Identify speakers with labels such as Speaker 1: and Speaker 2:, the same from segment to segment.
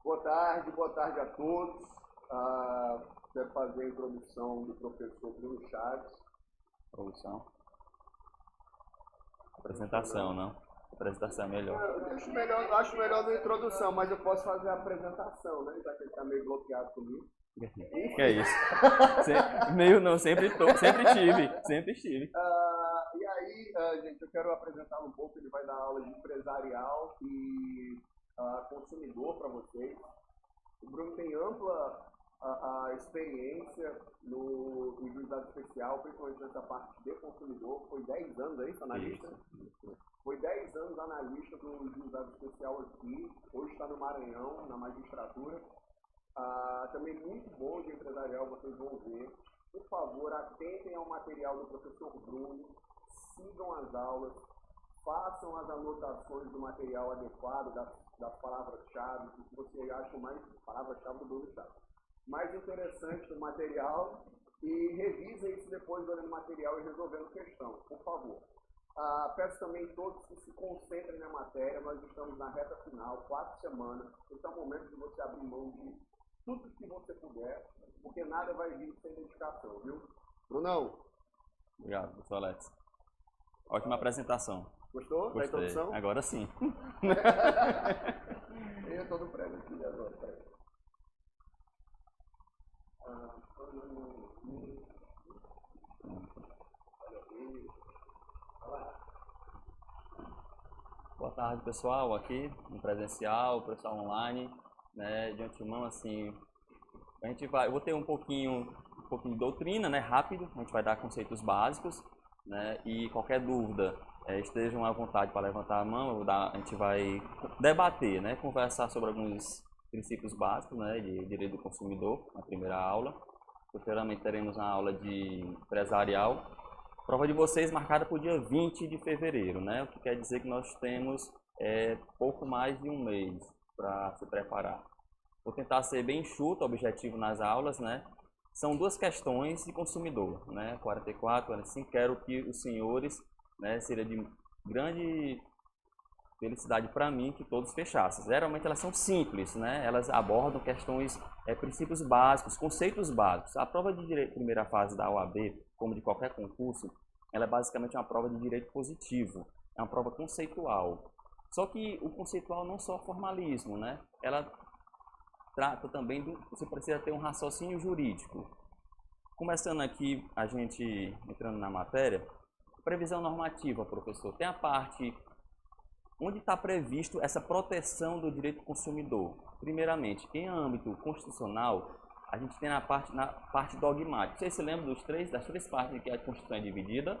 Speaker 1: Boa tarde a todos. Quero fazer a introdução do professor Bruno Chaves.
Speaker 2: Produção. Apresentação, não? Apresentação é melhor.
Speaker 1: Eu acho melhor na introdução, mas eu posso fazer a apresentação, né? Já que ele está meio bloqueado comigo.
Speaker 2: Que é isso? Meio não, sempre estive.
Speaker 1: E aí, gente, eu quero apresentar um pouco. Ele vai dar aula de empresarial e consumidor para vocês. O Bruno tem ampla experiência no juizado especial, principalmente nessa parte de consumidor. Foi 10 anos aí, analista? Isso. Foi 10 anos analista do juizado especial aqui. Hoje está no Maranhão, na magistratura. Também muito bom de empresarial, vocês vão ver. Por favor, atentem ao material do professor Bruno, sigam as aulas, façam as anotações do material adequado, das palavras-chave, o que você acha mais palavra-chave do Bruno Chaves. Mais interessante do material, e revisem isso depois olhando o material e resolvendo questão, por favor. Peço também a todos que se concentrem na matéria. Nós estamos na reta final, 4 semanas. Esse é o momento de você abrir mão de tudo que você puder, porque nada vai vir sem dedicação, viu? Brunão?
Speaker 2: Obrigado, professor Alex. Ótima apresentação.
Speaker 1: Gostou da introdução?
Speaker 2: Agora sim.
Speaker 1: Eu estou no prédio aqui agora.
Speaker 2: Boa tarde, pessoal, aqui no presencial, pessoal online, né, de antemão, assim, eu vou ter um pouquinho de doutrina, né, rápido, a gente vai dar conceitos básicos, né, e qualquer dúvida, estejam à vontade para levantar a mão, a gente vai debater, né, conversar sobre alguns princípios básicos, né, de direito do consumidor, na primeira aula. Posteriormente teremos uma aula de empresarial. Prova de vocês marcada para o dia 20 de fevereiro, né? O que quer dizer que nós temos pouco mais de um mês para se preparar. Vou tentar ser bem enxuto, objetivo nas aulas, né? São 2 questões de consumidor, né? 44, 45. Quero que os senhores, né, seria de grande felicidade para mim que todos fechassem. Geralmente elas são simples, né? Elas abordam questões, princípios básicos, conceitos básicos. A prova de direito, primeira fase da OAB, como de qualquer concurso, ela é basicamente uma prova de direito positivo. É uma prova conceitual. Só que o conceitual não só formalismo, né? Ela trata também você precisa ter um raciocínio jurídico. Começando aqui, a gente entrando na matéria, previsão normativa, professor. Tem a parte onde está previsto essa proteção do direito do consumidor. Primeiramente, em âmbito constitucional, a gente tem na parte dogmática. Vocês se lembram das três partes em que a Constituição é dividida?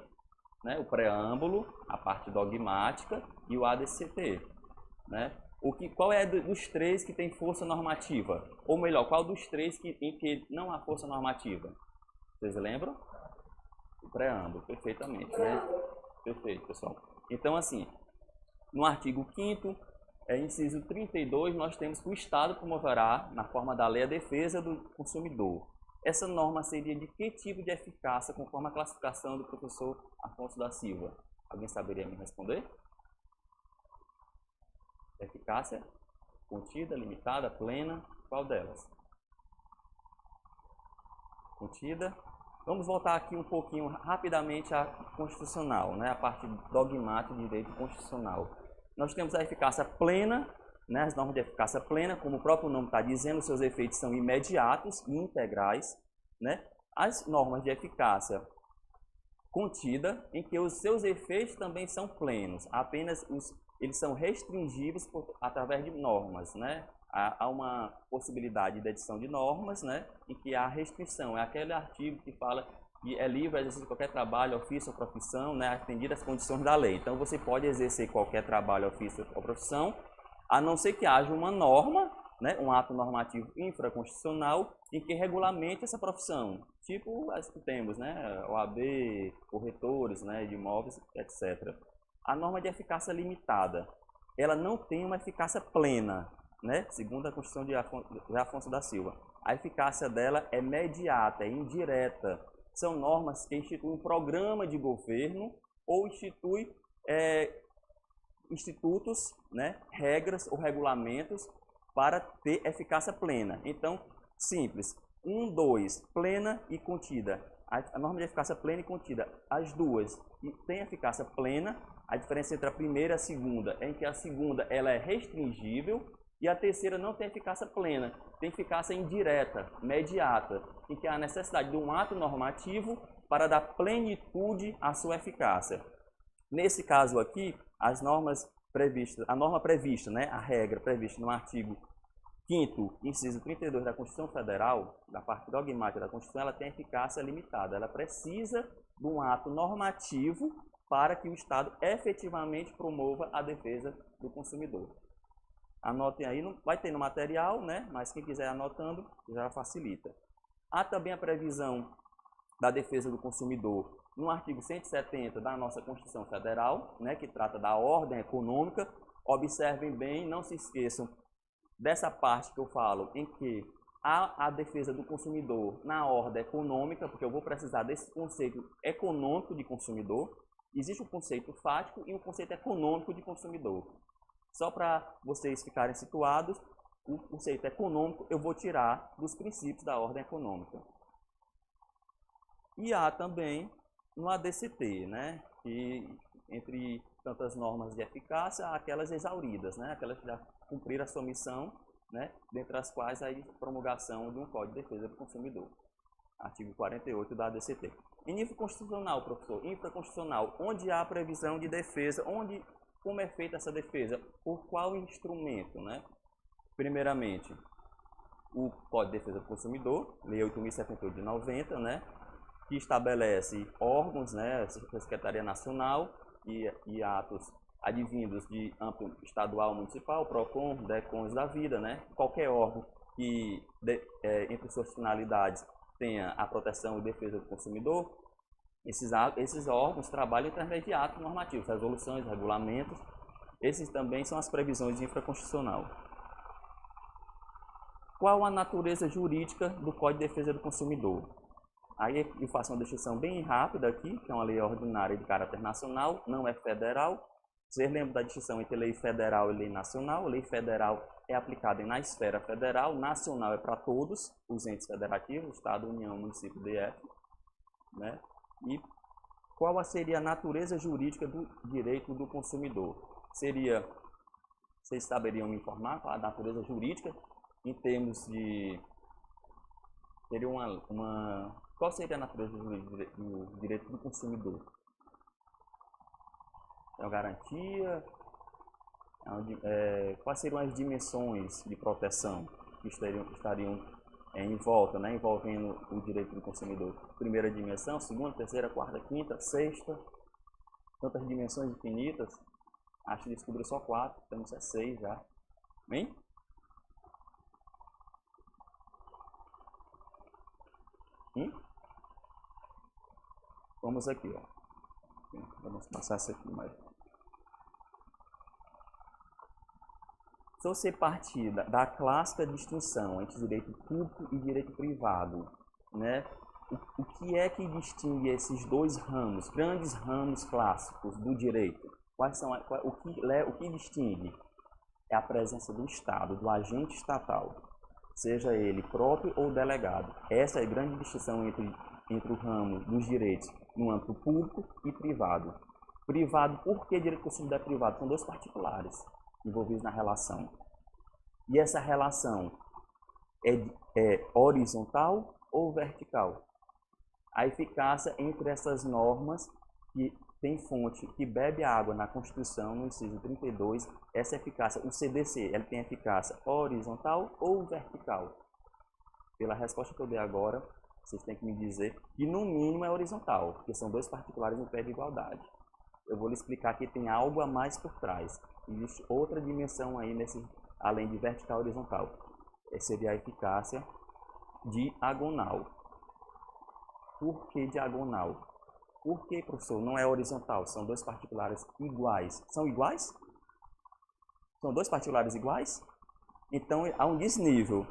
Speaker 2: Né? O preâmbulo, a parte dogmática e o ADCT. Né? Qual é dos 3 que tem força normativa? Ou melhor, qual dos 3 em que não há força normativa? Vocês lembram? O preâmbulo, perfeitamente. Né? Perfeito, pessoal. Então, assim, no artigo 5º, inciso 32, nós temos que o Estado promoverá, na forma da lei, a defesa do consumidor. Essa norma seria de que tipo de eficácia, conforme a classificação do professor Afonso da Silva? Alguém saberia me responder? Eficácia? Contida, limitada, plena? Qual delas? Contida. Vamos voltar aqui um pouquinho rapidamente à constitucional, né? A parte dogmática de direito constitucional. Nós temos a eficácia plena, né? As normas de eficácia plena, como o próprio nome está dizendo, seus efeitos são imediatos e integrais, né? As normas de eficácia contida, em que os seus efeitos também são plenos, apenas eles são restringíveis através de normas, né? Há uma possibilidade de edição de normas, né? Em que há restrição, é aquele artigo que fala que é livre a exercer qualquer trabalho, ofício ou profissão, né, atendido às condições da lei. Então, você pode exercer qualquer trabalho, ofício ou profissão, a não ser que haja uma norma, né, um ato normativo infraconstitucional, em que regulamente essa profissão, tipo as que temos, né, OAB, corretores, né, de imóveis, etc. A norma de eficácia limitada, ela não tem uma eficácia plena, né, segundo a Constituição de Afonso da Silva. A eficácia dela é imediata, é indireta. São normas que instituem um programa de governo ou institui institutos, né, regras ou regulamentos para ter eficácia plena. Então, simples. 1, 2, plena e contida. A norma de eficácia plena e contida. As duas têm eficácia plena. A diferença entre a primeira e a segunda é que a segunda ela é restringível e a terceira não tem eficácia plena. Tem eficácia indireta, imediata, em que há a necessidade de um ato normativo para dar plenitude à sua eficácia. Nesse caso aqui, as normas previstas, a norma prevista, né, a regra prevista no artigo 5º, inciso 32 da Constituição Federal, da parte dogmática da Constituição, ela tem eficácia limitada. Ela precisa de um ato normativo para que o Estado efetivamente promova a defesa do consumidor. Anotem aí, vai ter no material, né? Mas quem quiser anotando já facilita. Há também a previsão da defesa do consumidor no artigo 170 da nossa Constituição Federal, né? Que trata da ordem econômica. Observem bem, não se esqueçam dessa parte que eu falo, em que há a defesa do consumidor na ordem econômica, porque eu vou precisar desse conceito econômico de consumidor. Existe um conceito fático e um conceito econômico de consumidor. Só para vocês ficarem situados, o conceito econômico eu vou tirar dos princípios da ordem econômica. E há também no ADCT, né? Que entre tantas normas de eficácia, há aquelas exauridas, né? Aquelas que já cumpriram a sua missão, né? Dentre as quais a promulgação de um Código de Defesa do Consumidor. Artigo 48 da ADCT. Em infraconstitucional, professor, infraconstitucional, onde há a previsão de defesa, como é feita essa defesa? Por qual instrumento, né? Primeiramente, o Código de Defesa do Consumidor, Lei 8.078 de 90, né? Que estabelece órgãos, né? A Secretaria Nacional e atos advindos de âmbito estadual, municipal, PROCON, DECONs da vida, né? Qualquer órgão que, entre suas finalidades, tenha a proteção e defesa do consumidor. Esses órgãos trabalham através de atos normativos, resoluções, regulamentos. Esses também são as previsões de infraconstitucional. Qual a natureza jurídica do Código de Defesa do Consumidor? Aí eu faço uma descrição bem rápida aqui, que é uma lei ordinária de caráter nacional, não é federal. Vocês lembram da distinção entre lei federal e lei nacional? Lei federal é aplicada na esfera federal, nacional é para todos os entes federativos, Estado, União, Município, DF, né? E qual seria a natureza jurídica do direito do consumidor? Vocês saberiam me informar qual a natureza jurídica em termos de... Seria qual seria a natureza do direito do consumidor? É uma garantia? Quais seriam as dimensões de proteção que estariam em volta, né, envolvendo o direito do consumidor? Primeira dimensão, segunda, terceira, quarta, quinta, sexta. Tantas dimensões infinitas. Acho que descobriu só 4, temos 6 já. Bem? Vamos aqui, ó. Vamos passar isso aqui mais. Se você partir da clássica distinção entre direito público e direito privado, né? O que é que distingue esses dois ramos, grandes ramos clássicos do direito? O que distingue? É a presença do Estado, do agente estatal, seja ele próprio ou delegado. Essa é a grande distinção entre o ramo dos direitos no âmbito público e privado. Privado, por que direito do consumidor é privado? São dois particulares envolvidos na relação. E essa relação é horizontal ou vertical? A eficácia entre essas normas que tem fonte, que bebe água na Constituição, no inciso 32, essa eficácia, o CDC, ele tem eficácia horizontal ou vertical? Pela resposta que eu dei agora, vocês têm que me dizer que no mínimo é horizontal, porque são dois particulares em pé de igualdade. Eu vou lhe explicar que tem algo a mais por trás. Existe outra dimensão aí, além de vertical e horizontal. Seria a eficácia diagonal. Por que diagonal? Por que, professor, não é horizontal? São dois particulares iguais. São iguais? São dois particulares iguais? Então há um desnível.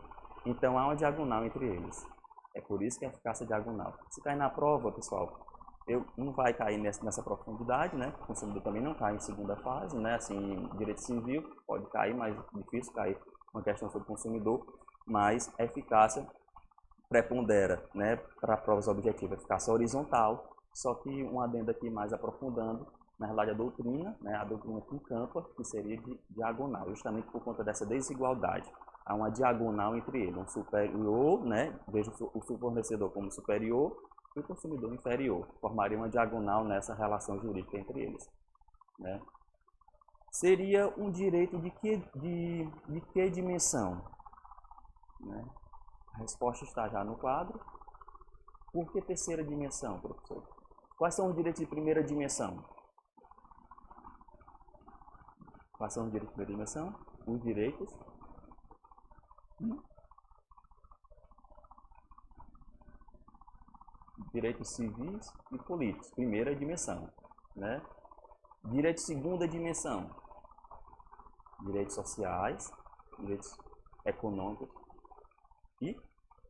Speaker 2: Então há uma diagonal entre eles. É por isso que é a eficácia diagonal. Se cair na prova, pessoal, não vai cair nessa profundidade, né? O consumidor também não cai em segunda fase, né? Assim, direito civil pode cair, mas difícil cair uma questão sobre o consumidor, mas a eficácia prepondera, né? Para provas objetivas, eficácia horizontal, só que um adendo aqui mais aprofundando, na realidade a doutrina, né? A doutrina com campa, que seria de diagonal, justamente por conta dessa desigualdade. Há uma diagonal entre eles, um superior, né? Veja o fornecedor como superior e o consumidor inferior. Formaria uma diagonal nessa relação jurídica entre eles, né? Seria um direito de que dimensão? Né? A resposta está já no quadro. Por que terceira dimensão, professor? Quais são os direitos de primeira dimensão? Quais são os direitos de primeira dimensão? Os direitos direitos civis e políticos, primeira dimensão, né? Direito de segunda dimensão, direitos sociais, direitos econômicos e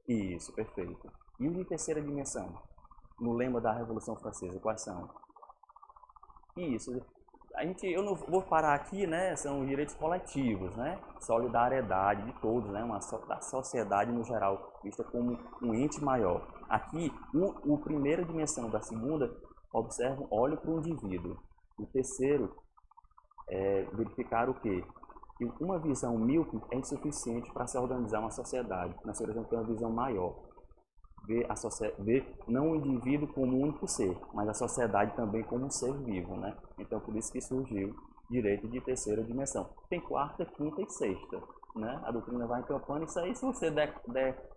Speaker 2: isso, perfeito. E os de terceira dimensão, no lema da Revolução Francesa, quais são? Isso, eu não vou parar aqui, né? São os direitos coletivos, né? Solidariedade de todos, né? Da sociedade no geral, vista como um ente maior. Aqui, o primeira dimensão da segunda, olha para o indivíduo. O terceiro é verificar o quê? Que uma visão míope é insuficiente para se organizar uma sociedade. Nós precisamos ter uma visão maior. Ver não o indivíduo como um único ser, mas a sociedade também como um ser vivo, né? Então, por isso que surgiu direito de terceira dimensão. Tem quarta, quinta e sexta, né? A doutrina vai encampando isso aí. Se você der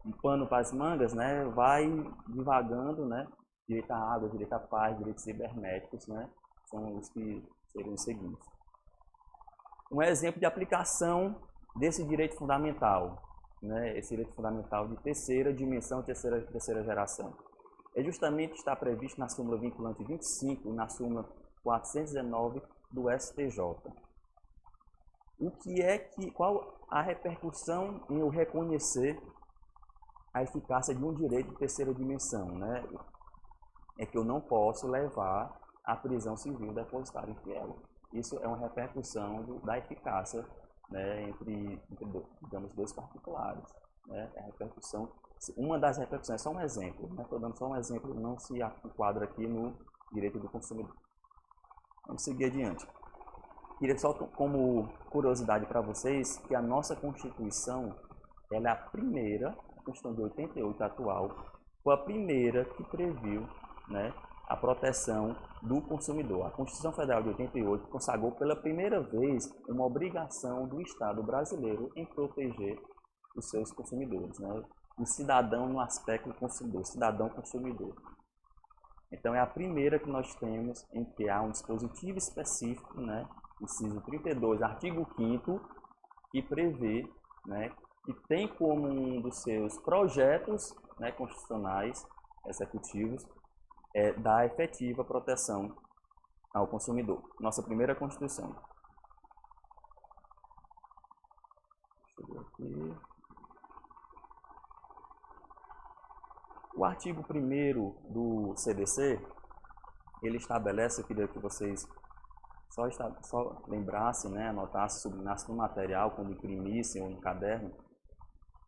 Speaker 2: um pano para as mangas, né? Vai divagando, né? Direito à água, direito à paz, direitos cibernéticos, né? São os que seriam os seguintes. Um exemplo de aplicação desse direito fundamental, né, esse direito fundamental de terceira dimensão, terceira geração. É justamente está previsto na súmula vinculante 25 e na súmula 419 do STJ. Qual a repercussão em eu reconhecer a eficácia de um direito de terceira dimensão, né? É que eu não posso levar à prisão civil depositário infiel. Isso é uma repercussão da eficácia, né, entre digamos, dois particulares, né? A repercussão, uma das repercussões, é só um exemplo, né? Estou dando só um exemplo, não se enquadra aqui no direito do consumidor. Vamos seguir adiante. Queria só como curiosidade para vocês que a nossa Constituição, ela é a primeira, a Constituição de 88 atual, foi a primeira que previu, né, a proteção do consumidor. A Constituição Federal de 88 consagrou pela primeira vez uma obrigação do Estado brasileiro em proteger os seus consumidores, né? O cidadão no aspecto do consumidor, cidadão consumidor. Então é a primeira que nós temos em que há um dispositivo específico, né? Inciso 32, artigo 5º, que prevê, né, que tem como um dos seus projetos, né, constitucionais executivos da efetiva proteção ao consumidor. Nossa primeira Constituição. Deixa eu ver aqui. O artigo 1º do CDC, ele estabelece, eu queria que vocês só lembrassem, né, anotassem, sublinhassem no material, quando imprimissem ou no caderno,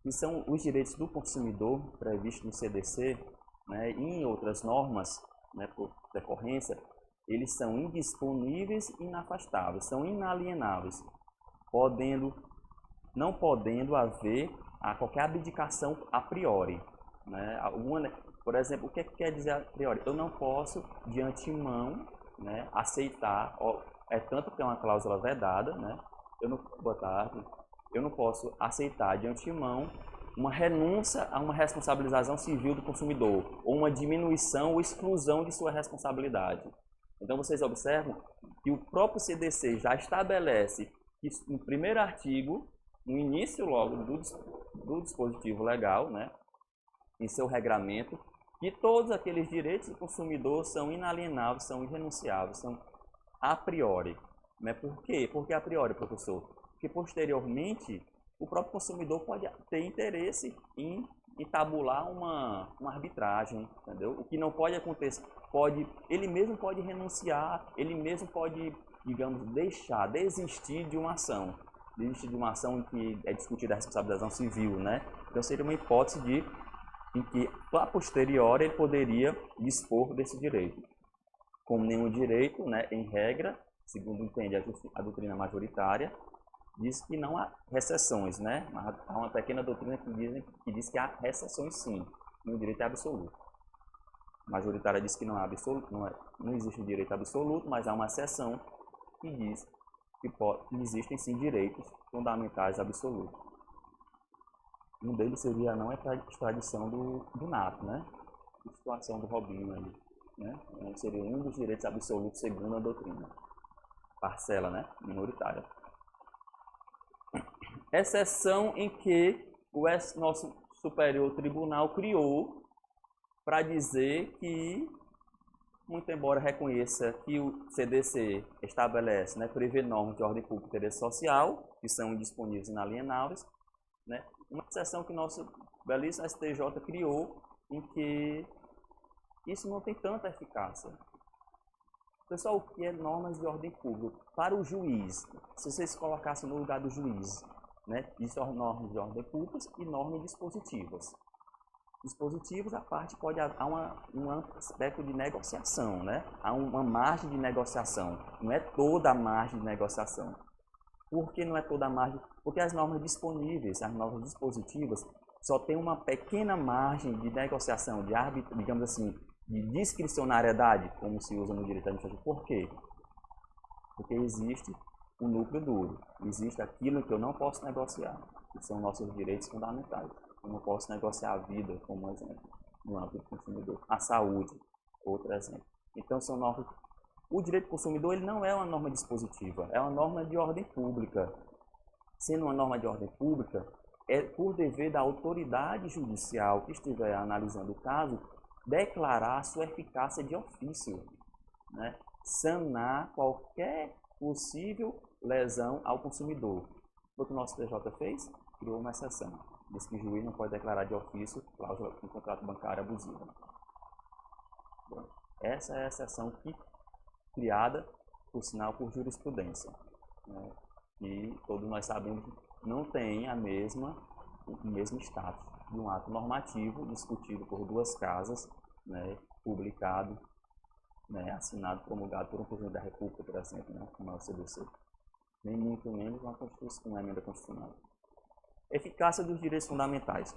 Speaker 2: que são os direitos do consumidor previstos no CDC, né, e em outras normas, né, por decorrência, eles são indisponíveis e inafastáveis, são inalienáveis, não podendo haver qualquer abdicação a priori, né? Por exemplo, o que quer dizer a priori? Eu não posso, de antemão, né, aceitar, tanto que é uma cláusula vedada, né? Boa tarde. Eu não posso aceitar de antemão uma renúncia a uma responsabilização civil do consumidor, ou uma diminuição ou exclusão de sua responsabilidade. Então, vocês observam que o próprio CDC já estabelece que, no primeiro artigo, no início logo do dispositivo legal, né, em seu regramento, que todos aqueles direitos do consumidor são inalienáveis, são irrenunciáveis, são a priori. Né? Por quê? Por que a priori, professor? Porque posteriormente o próprio consumidor pode ter interesse em tabular uma arbitragem, entendeu? O que não pode acontecer, ele mesmo pode renunciar, ele mesmo pode, digamos, desistir de uma ação. Desistir de uma ação em que é discutida a responsabilização civil, né? Então seria uma hipótese em que, a posteriori, ele poderia dispor desse direito. Como nenhum direito, né, em regra, segundo entende a doutrina majoritária, diz que não há recessões, né? Mas há uma pequena doutrina que diz que há recessões sim, no direito é absoluto. A majoritária diz que não, não existe um direito absoluto, mas há uma exceção que diz que existem sim direitos fundamentais absolutos. Um deles seria a não extradição do nato, né? A situação do Robinho aí, né? Seria um dos direitos absolutos segundo a doutrina. Parcela, né? Minoritária. Exceção em que o nosso Superior Tribunal criou para dizer que, muito embora reconheça que o CDC estabelece, né, prevê normas de ordem pública e interesse social, que são indisponíveis e inalienáveis, né, uma exceção que o nosso belíssimo STJ criou, em que isso não tem tanta eficácia. Pessoal, o que é normas de ordem pública? Para o juiz, se vocês se colocassem no lugar do juiz, né, isso são normas de ordem pública e normas dispositivas. Dispositivos, a parte pode há um aspecto de negociação, né? Há uma margem de negociação, não é toda a margem de negociação. Por que não é toda a margem? Porque as normas disponíveis, as normas dispositivas, só tem uma pequena margem de negociação, de árbitro, digamos assim, de discricionariedade, como se usa no direito administrativo. Por quê? Porque existe um núcleo duro, existe aquilo que eu não posso negociar, que são nossos direitos fundamentais. Eu não posso negociar a vida, como exemplo, no âmbito do consumidor. A saúde, outro exemplo. Então, são normas. O direito do consumidor ele não é uma norma dispositiva, é uma norma de ordem pública. Sendo uma norma de ordem pública, é por dever da autoridade judicial que estiver analisando o caso, declarar sua eficácia de ofício, né? Sanar qualquer possível lesão ao consumidor. O que o nosso TJ fez? Criou uma exceção. Diz que o juiz não pode declarar de ofício cláusula de contrato bancário abusivo. Bom, essa é a exceção criada, por sinal, por jurisprudência, né? E todos nós sabemos que não tem o mesmo status de um ato normativo discutido por duas casas, né, publicado, né, assinado, promulgado por um presidente da República, por exemplo, né, como é o CDC. Nem muito menos uma emenda constitucional. Eficácia dos direitos fundamentais.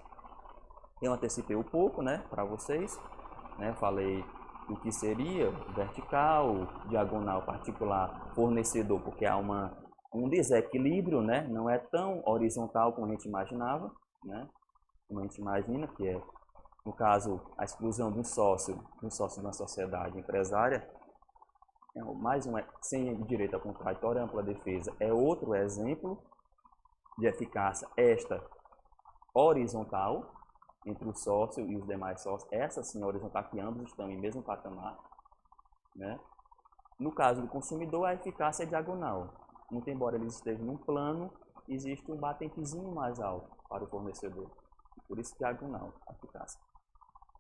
Speaker 2: Eu antecipei um pouco, né, para vocês, né, falei o que seria vertical, diagonal, particular, fornecedor, porque há um desequilíbrio, né, não é tão horizontal como a gente imaginava, né, como a gente imagina, que é, no caso, a exclusão de um sócio de uma sociedade empresária, mais sem direito a contraditório, ampla defesa, é outro exemplo de eficácia, esta horizontal, entre o sócio e os demais sócios, essa sim horizontal, que ambos estão em mesmo patamar, né? No caso do consumidor, a eficácia é diagonal. Muito embora eles estejam num plano, existe um batentezinho mais alto para o fornecedor. Por isso, diagonal, a eficácia.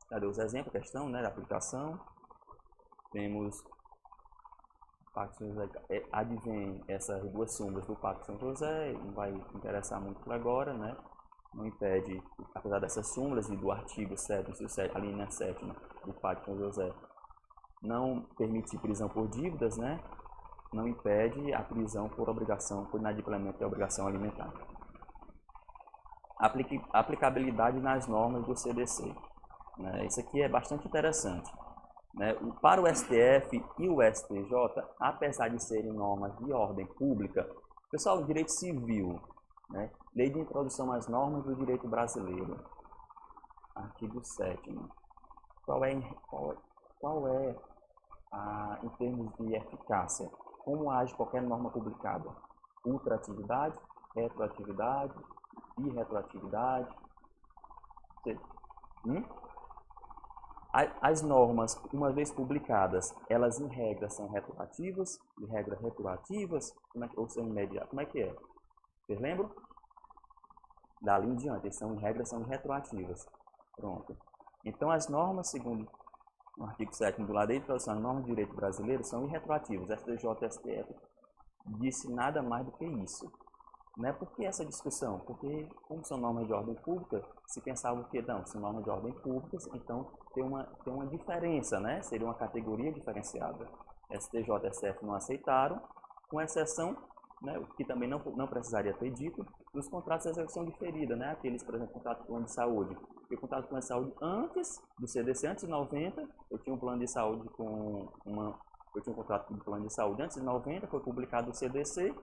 Speaker 2: Cadê os exemplos, questão, né, da aplicação? Temos Pacto São José, advém essas duas súmulas do Pacto São José, não vai interessar muito por agora, né? Não impede, apesar dessas súmulas e do artigo 7, a linha 7ª do Pacto São José, não permitir prisão por dívidas, né? Não impede a prisão por obrigação, por inadimplemento da obrigação alimentar. Aplicabilidade nas normas do CDC. Né? Isso aqui é bastante interessante. Né? Para o STF e o STJ, apesar de serem normas de ordem pública, pessoal, direito civil, né? Lei de introdução às normas do direito brasileiro, artigo 7º. Qual é em termos de eficácia? Como age qualquer norma publicada? Ultratividade, retroatividade, irretroatividade. As normas, uma vez publicadas, elas em regra são retroativas, em regra retroativas, ou são imediatas? Como é que é? Vocês lembram? Dali em diante, em regra são retroativas. Pronto. Então, as normas, segundo no artigo 7º do lado da introdução às normas de direito brasileiro são irretroativas. STJ e STF disse nada mais do que isso. Não é porque essa discussão, porque como são normas de ordem pública, se pensava que não, são normas de ordem pública, então tem uma diferença, né? Seria uma categoria diferenciada. STJ e STF não aceitaram, com exceção, né, que também não precisaria ter dito, dos contratos de execução diferida, né? Aqueles, por exemplo, contrato de plano de saúde. Eu contrato de plano de saúde antes do CDC, antes de 90, eu tinha um plano de saúde eu tinha um contrato de plano de saúde antes de 90, foi publicado o CDC.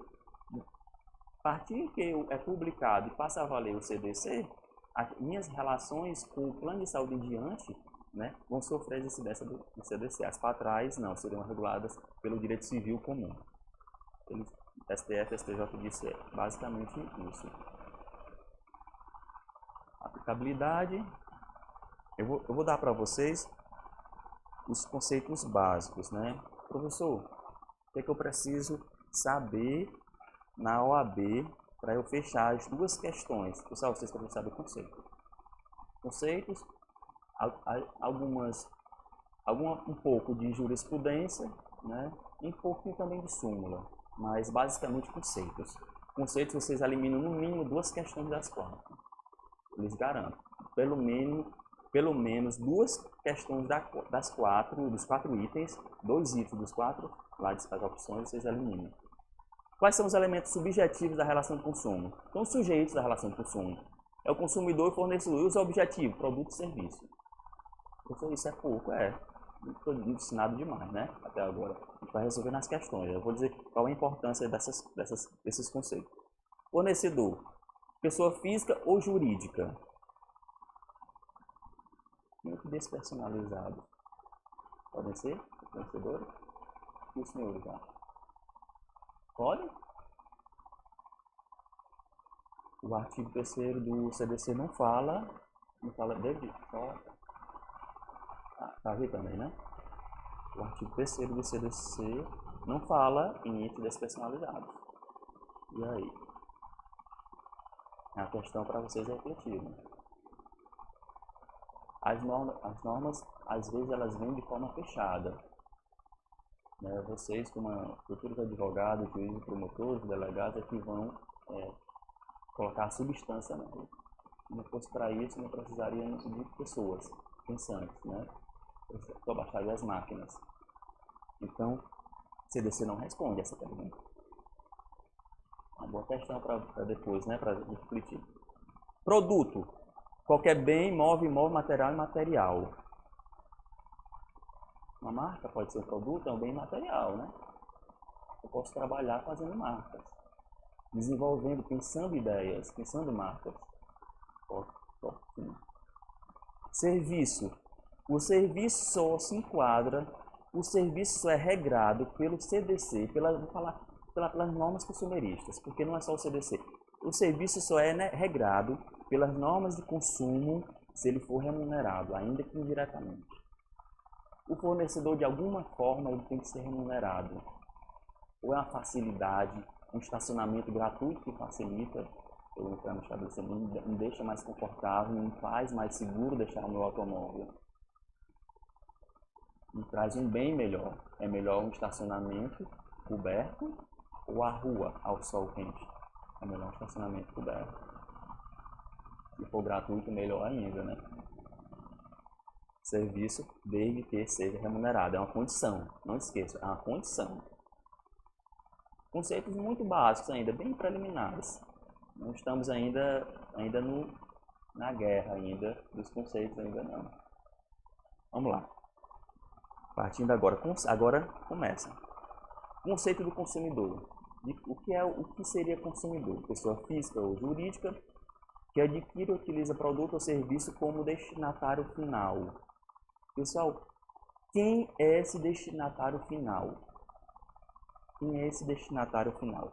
Speaker 2: A partir que é publicado e passa a valer o CDC, as minhas relações com o plano de saúde em diante, né, vão sofrer as incidências do CDC. As para trás, não, seriam reguladas pelo direito civil comum. STF e STJ disse basicamente isso. Aplicabilidade. Eu vou dar para vocês os conceitos básicos, né? Professor, o que é que eu preciso saber na OAB para eu fechar as duas questões? Pessoal, vocês precisam saber conceito. Conceitos, um pouco de jurisprudência, né? E um pouquinho também de súmula, mas basicamente conceitos. Conceitos vocês eliminam no mínimo duas questões das quatro. Eles garantem. Pelo menos duas questões dos quatro itens, dois itens dos quatro, lá das opções, vocês eliminam. Quais são os elementos subjetivos da relação de consumo? Então, os sujeitos da relação de consumo é o consumidor e o fornecedor. E os objetivos? Produto e serviço. Professor, isso é pouco, não estou ensinado demais, né? Até agora. A gente vai resolver nas questões. Eu vou dizer qual a importância desses conceitos. Fornecedor. Pessoa física ou jurídica? Muito despersonalizado. Podem ser fornecedores? E os senhores já? Podem? O artigo 3º do CDC não fala dele, tá aqui também, né? O artigo 3º do CDC não fala em entes despersonalizados. E aí? É a questão para vocês refletirem. As normas, às vezes, elas vêm de forma fechada. Né? Vocês, como futuros advogados, juízes, promotores, delegados, é que vão colocar a substância nela. Se não fosse para isso, não precisaria de pessoas pensantes, né? Só baixaria as máquinas. Então, CDC não responde essa pergunta. Uma boa questão para depois, né? Para refletir. Produto. Qualquer bem, imóvel, material e imaterial. Uma marca pode ser um produto, é um bem material, né? Eu posso trabalhar fazendo marcas. Desenvolvendo, pensando ideias, pensando marcas. Serviço. O serviço só se enquadra, o serviço só é regrado pelo CDC, pelas normas consumeristas, porque não é só o CDC. O serviço só é regrado pelas normas de consumo se ele for remunerado, ainda que indiretamente. O fornecedor, de alguma forma, ele tem que ser remunerado. Ou é uma facilidade, um estacionamento gratuito que facilita eu entrar no estabelecimento, me deixa mais confortável, me faz mais seguro deixar o meu automóvel. Me traz um bem melhor. É melhor um estacionamento coberto ou a rua ao sol quente? É melhor um estacionamento coberto. Se for gratuito, melhor ainda, né? Serviço desde que seja remunerado. É uma condição. Não esqueça, é uma condição. Conceitos muito básicos ainda, bem preliminares. Não estamos ainda na guerra ainda, dos conceitos ainda não. Vamos lá. Partindo agora começa. Conceito do consumidor. O que seria consumidor? Pessoa física ou jurídica que adquire ou utiliza produto ou serviço como destinatário final. Pessoal, quem é esse destinatário final? Quem é esse destinatário final?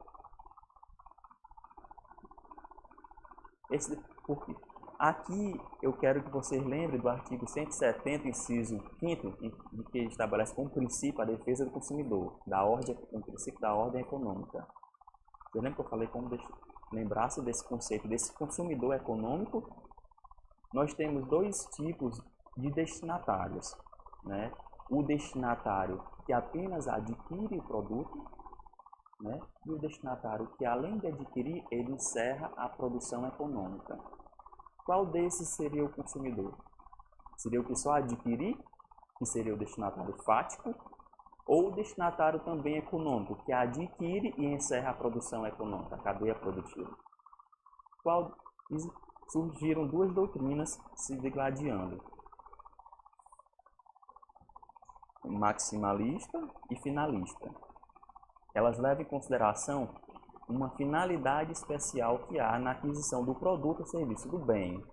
Speaker 2: Porque aqui eu quero que vocês lembrem do artigo 170, inciso 5º, de que estabelece como princípio a defesa do consumidor, um princípio da ordem econômica. Você lembra que eu falei como lembrar-se desse conceito, desse consumidor econômico? Nós temos dois tipos de destinatários. né? O destinatário que apenas adquire o produto, né? E o destinatário que, além de adquirir, ele encerra a produção econômica. Qual desses seria o consumidor? Seria o que só adquirir, que seria o destinatário fático, ou o destinatário também econômico, que adquire e encerra a produção econômica, a cadeia produtiva? Surgiram duas doutrinas se degladiando: maximalista e finalista. Elas levam em consideração uma finalidade especial que há na aquisição do produto ou serviço do bem.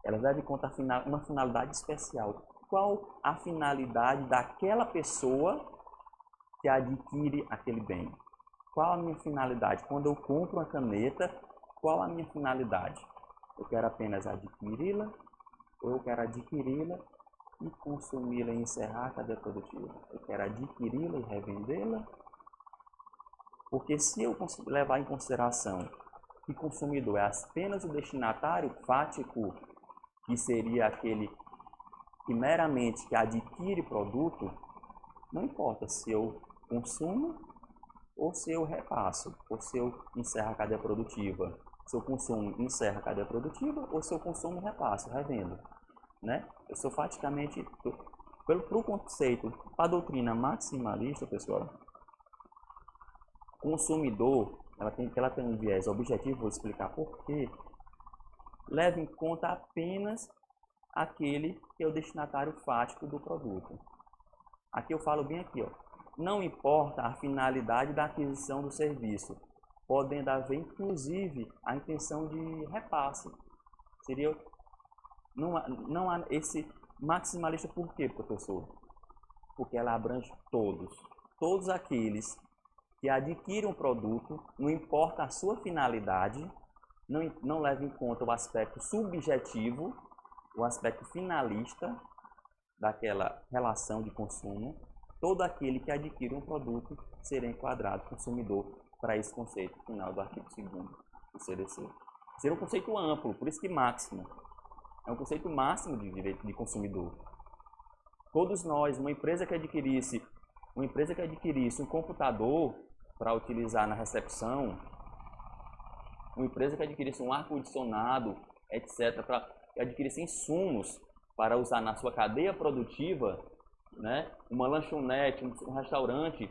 Speaker 2: Elas levam em conta uma finalidade especial. Qual a finalidade daquela pessoa que adquire aquele bem? Qual a minha finalidade? Quando eu compro uma caneta, qual a minha finalidade? Eu quero apenas adquiri-la ou eu quero adquiri-la e consumi-la e encerrar a cadeia produtiva? Eu quero adquiri-la e revendê-la? Porque se eu levar em consideração que o consumidor é apenas o destinatário fático, que seria aquele que meramente que adquire produto, não importa se eu consumo ou se eu repasso, ou se eu encerro a cadeia produtiva. Se eu consumo, encerro a cadeia produtiva, ou se eu consumo, repasso, revendo. Né? Eu sou faticamente, para o conceito, para a doutrina maximalista, pessoal, consumidor, ela tem um viés objetivo, vou explicar por quê. Leva em conta apenas aquele que é o destinatário fático do produto. Aqui eu falo bem aqui, ó. Não importa a finalidade da aquisição do serviço, podendo haver inclusive a intenção de repasse. Seria não há esse maximalista. Por quê, professor? Porque ela abrange todos aqueles que adquirem um produto, não importa a sua finalidade, não leva em conta o aspecto subjetivo, o aspecto finalista daquela relação de consumo. Todo aquele que adquire um produto será enquadrado consumidor para esse conceito final do artigo 2º do CDC. Seria um conceito amplo, por isso que máximo. É um conceito máximo de direito de consumidor. Todos nós, uma empresa que adquirisse um computador para utilizar na recepção, uma empresa que adquirisse um ar-condicionado, etc., para adquirisse insumos para usar na sua cadeia produtiva, né? Uma lanchonete, um restaurante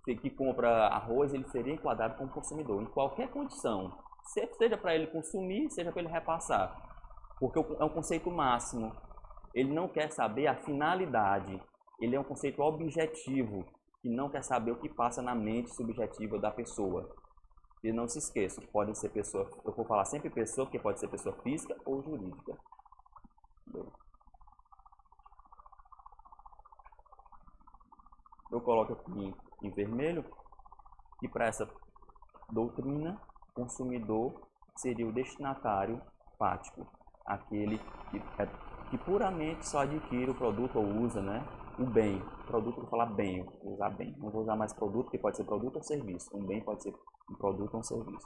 Speaker 2: que compra arroz, ele seria enquadrado como consumidor, em qualquer condição, seja para ele consumir, seja para ele repassar, porque é um conceito máximo. Ele não quer saber a finalidade, ele é um conceito objetivo, que não quer saber o que passa na mente subjetiva da pessoa. E não se esqueça, podem ser pessoa, eu vou falar sempre pessoa, porque pode ser pessoa física ou jurídica. Eu coloco aqui em vermelho que para essa doutrina, consumidor seria o destinatário fático, aquele que puramente só adquire o produto ou usa, né, o bem. Produto, vou falar bem, vou usar bem. Não vou usar mais produto, porque pode ser produto ou serviço. Um bem pode ser um produto ou um serviço.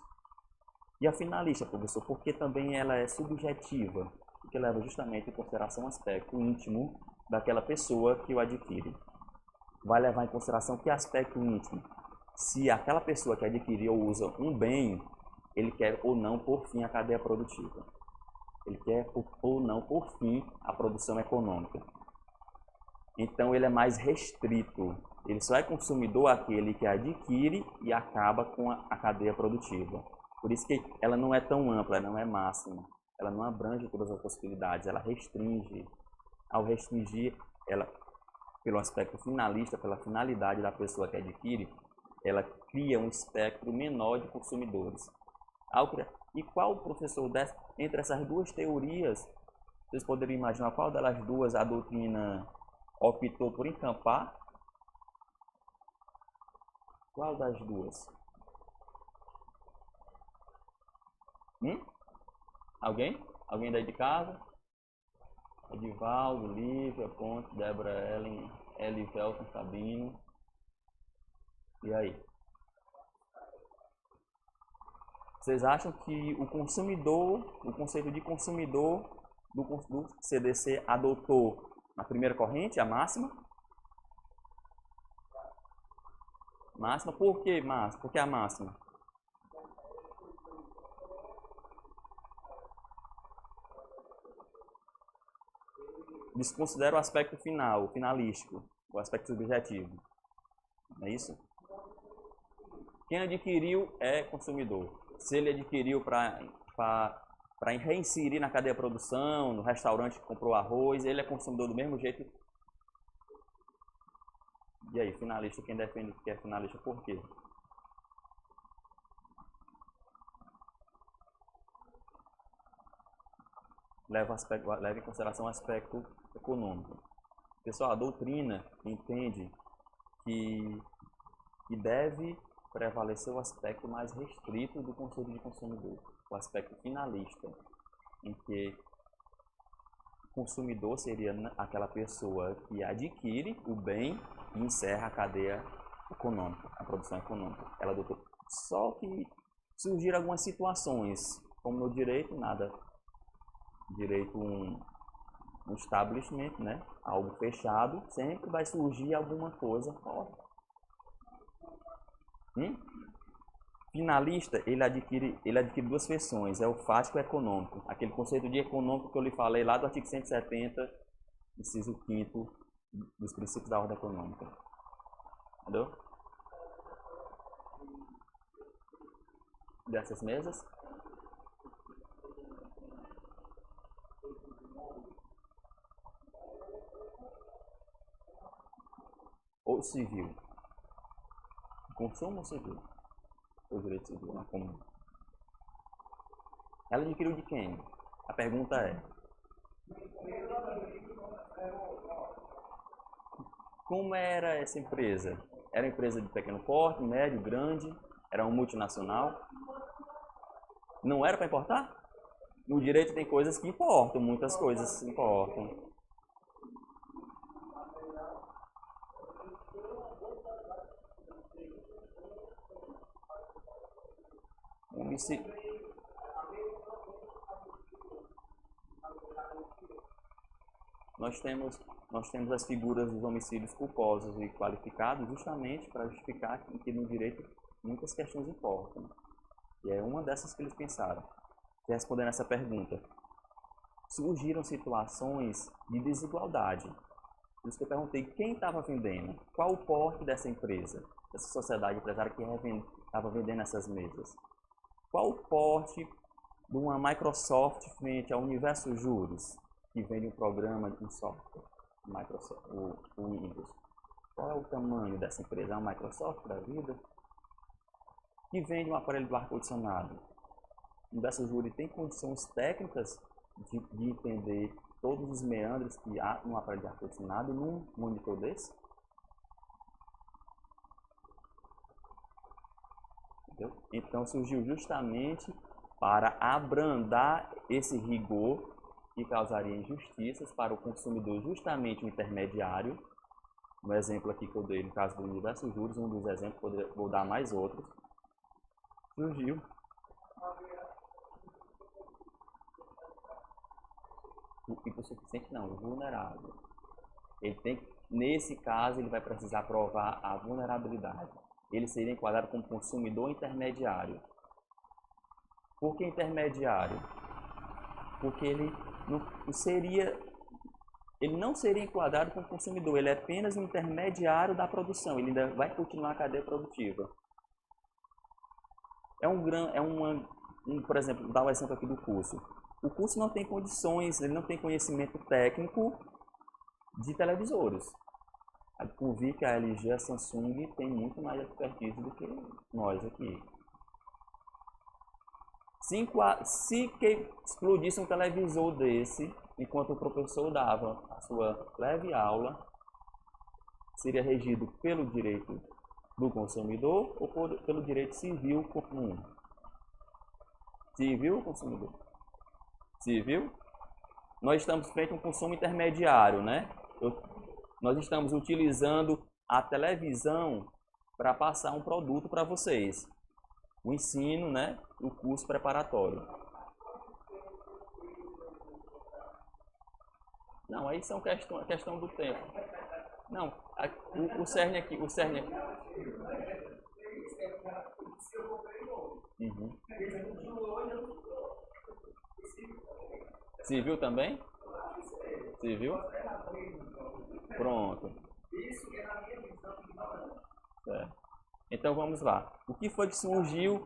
Speaker 2: E a finalista, professor, porque também ela é subjetiva, porque leva justamente em consideração o aspecto íntimo daquela pessoa que o adquire. Vai levar em consideração que aspecto íntimo? Se aquela pessoa que adquiriu ou usa um bem, ele quer ou não por fim a cadeia produtiva. Ele quer ou não por fim a produção econômica. Então ele é mais restrito. Ele só é consumidor aquele que adquire e acaba com a cadeia produtiva. Por isso que ela não é tão ampla, ela não é máxima. Ela não abrange todas as possibilidades, ela restringe. Ao restringir, ela, pelo aspecto finalista, pela finalidade da pessoa que adquire, ela cria um espectro menor de consumidores. E qual, professor, entre essas duas teorias, vocês poderiam imaginar qual delas duas a doutrina optou por encampar? Qual das duas? Alguém? Alguém daí de casa? Edivaldo, Lívia, Ponte, Débora, Ellen, Eli, Velton, Sabino. E aí? Vocês acham que o consumidor, o conceito de consumidor do CDC adotou A primeira corrente, a máxima. Máxima, por que máxima? Por que a máxima? Desconsidera o aspecto final, o finalístico, o aspecto subjetivo. Não é isso? Quem adquiriu é consumidor. Se ele adquiriu para reinserir na cadeia de produção, no restaurante que comprou arroz, ele é consumidor do mesmo jeito. E aí, finalista, quem defende que é finalista por quê? Leva em consideração o aspecto econômico. Pessoal, a doutrina entende que deve prevalecer o aspecto mais restrito do conceito de consumidor, o aspecto finalista, em que o consumidor seria aquela pessoa que adquire o bem e encerra a cadeia econômica, a produção econômica. Ela adotou. Só que surgiram algumas situações, como no direito, um estabelecimento, né? Algo fechado, sempre vai surgir alguma coisa fora. Finalista, ele adquire duas versões, é o fático e o econômico. Aquele conceito de econômico que eu lhe falei lá do artigo 170, inciso 5º dos princípios da ordem econômica. Entendeu? Dessas mesas. Ou civil. Consumo ou civil? O direito civil, não comum. Ela adquiriu de quem? A pergunta é: como era essa empresa? Era uma empresa de pequeno porte, médio, grande? Era uma multinacional? Não era para importar? No direito tem coisas que importam, muitas coisas importam. Nós temos as figuras dos homicídios culposos e qualificados justamente para justificar que no direito muitas questões importam. E é uma dessas que eles pensaram. Respondendo essa pergunta, surgiram situações de desigualdade. Por isso que eu perguntei quem estava vendendo, qual o porte dessa empresa, dessa sociedade empresária que estava vendendo essas mesas. Qual o porte de uma Microsoft frente ao Universo Juros, que vende um programa de software, Microsoft, o Windows? Qual é o tamanho dessa empresa? É uma Microsoft da vida? Que vende um aparelho do ar-condicionado? O Universo Juros tem condições técnicas de entender todos os meandros que há num aparelho de ar-condicionado num monitor desse? Entendeu? Então surgiu justamente para abrandar esse rigor que causaria injustiças para o consumidor, justamente o intermediário. Um exemplo aqui que eu dei no caso do Universo Juros, um dos exemplos, vou dar mais outros. Surgiu o hipossuficiente não, o vulnerável. Ele tem, nesse caso, ele vai precisar provar a vulnerabilidade. Ele seria enquadrado como consumidor intermediário. Por que intermediário? Porque ele não seria enquadrado como consumidor, ele é apenas um intermediário da produção, ele ainda vai continuar a cadeia produtiva. Por exemplo, vou dar o exemplo aqui do curso. O curso não tem condições, ele não tem conhecimento técnico de televisores. A Convic, a LG, a Samsung tem muito mais expertise do que nós aqui. Se explodisse um televisor desse, enquanto o professor dava a sua leve aula, seria regido pelo direito do consumidor ou pelo direito civil comum? Civil ou consumidor? Civil. Nós estamos frente a um consumo intermediário, né? Nós estamos utilizando a televisão para passar um produto para vocês. O ensino, né? O curso preparatório. Não, aí são questão do tempo. Não, o cerne aqui, o cerne aqui. Uhum. Civil também? Civil? Pronto. Certo. Então vamos lá. O que foi que surgiu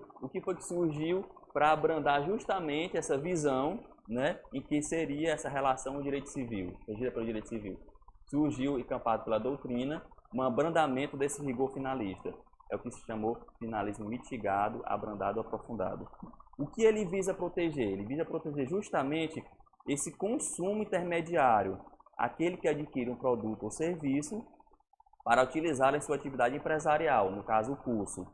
Speaker 2: para abrandar justamente essa visão, né, em que seria essa relação do direito civil, regida pelo direito civil? Surgiu, encampado pela doutrina, um abrandamento desse rigor finalista. É o que se chamou finalismo mitigado, abrandado, aprofundado. O que ele visa proteger? Ele visa proteger justamente esse consumo intermediário, aquele que adquire um produto ou serviço para utilizá-lo em sua atividade empresarial, no caso o curso.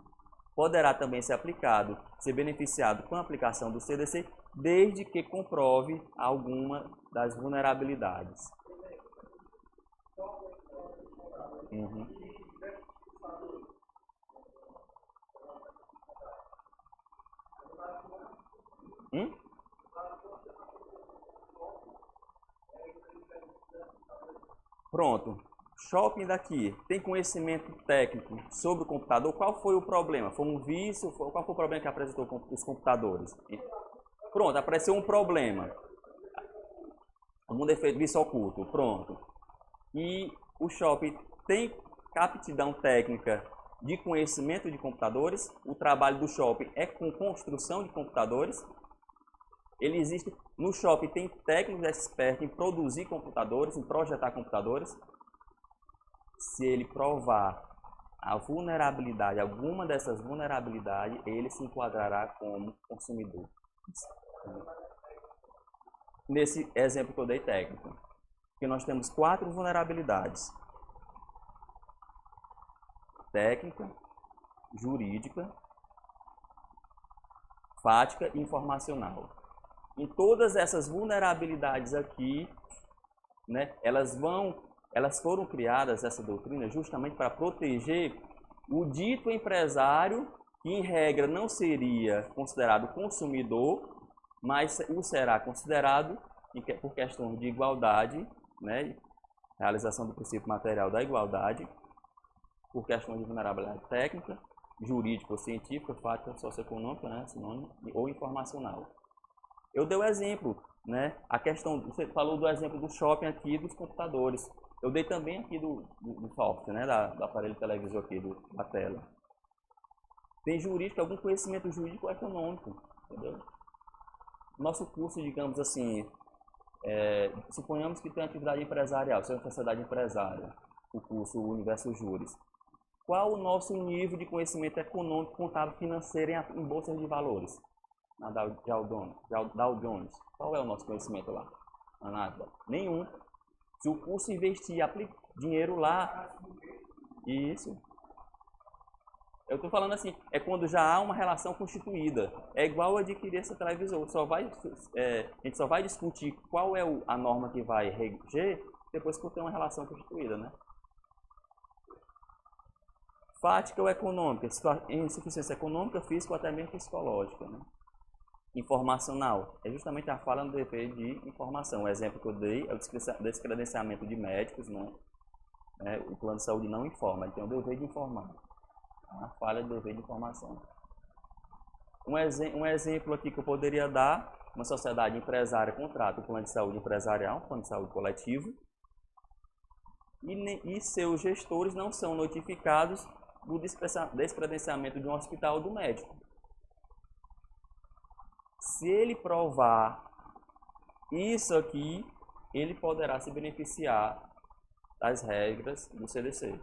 Speaker 2: Poderá também ser aplicado, ser beneficiado com a aplicação do CDC, desde que comprove alguma das vulnerabilidades. Uhum. Pronto. Shopping daqui tem conhecimento técnico sobre o computador. Qual foi o problema? Foi um vício? Qual foi o problema que apresentou os computadores? Pronto, apareceu um problema. Um defeito, vício oculto. Pronto. E o shopping tem aptidão técnica de conhecimento de computadores. O trabalho do shopping é com construção de computadores. Ele existe no shopping, tem técnicos expertos em produzir computadores, em projetar computadores. Se ele provar a vulnerabilidade, alguma dessas vulnerabilidades, ele se enquadrará como consumidor. Nesse exemplo que eu dei técnico, que nós temos 4 vulnerabilidades: técnica, jurídica, fática e informacional. Em todas essas vulnerabilidades aqui, né, elas foram criadas, essa doutrina, justamente para proteger o dito empresário, que em regra não seria considerado consumidor, mas o será considerado por questão de igualdade, né, realização do princípio material da igualdade, por questão de vulnerabilidade técnica, jurídica ou científica, fática, socioeconômica, né, sinônimo, ou informacional. Eu dei o exemplo, né, a questão, você falou do exemplo do shopping aqui, dos computadores. Eu dei também aqui do software, né, do aparelho televisor aqui, da tela. Tem jurídico, algum conhecimento jurídico ou econômico, entendeu? Nosso curso, digamos assim, suponhamos que tem atividade empresarial, se é uma sociedade empresária, o curso Universo Juris. Qual o nosso nível de conhecimento econômico, contábil, financeiro em bolsas de valores? Na Dow Jones. Qual é o nosso conhecimento lá? Nada. Nenhum. Se o curso investir dinheiro lá, isso. Eu estou falando assim, é quando já há uma relação constituída. É igual adquirir esse televisor. A gente só vai discutir qual é a norma que vai reger depois que tem uma relação constituída, né? Fática ou econômica? Insuficiência econômica, física ou até mesmo psicológica, né? Informacional é justamente a falha no dever de informação. O exemplo que eu dei é o descredenciamento de médicos, né? O plano de saúde não informa, ele tem o dever de informar. A falha do dever de informação. Um exemplo aqui que eu poderia dar: uma sociedade empresária contrata um plano de saúde empresarial, um plano de saúde coletivo, e seus gestores não são notificados do descredenciamento de um hospital ou do médico. Se ele provar isso aqui, ele poderá se beneficiar das regras do CDC.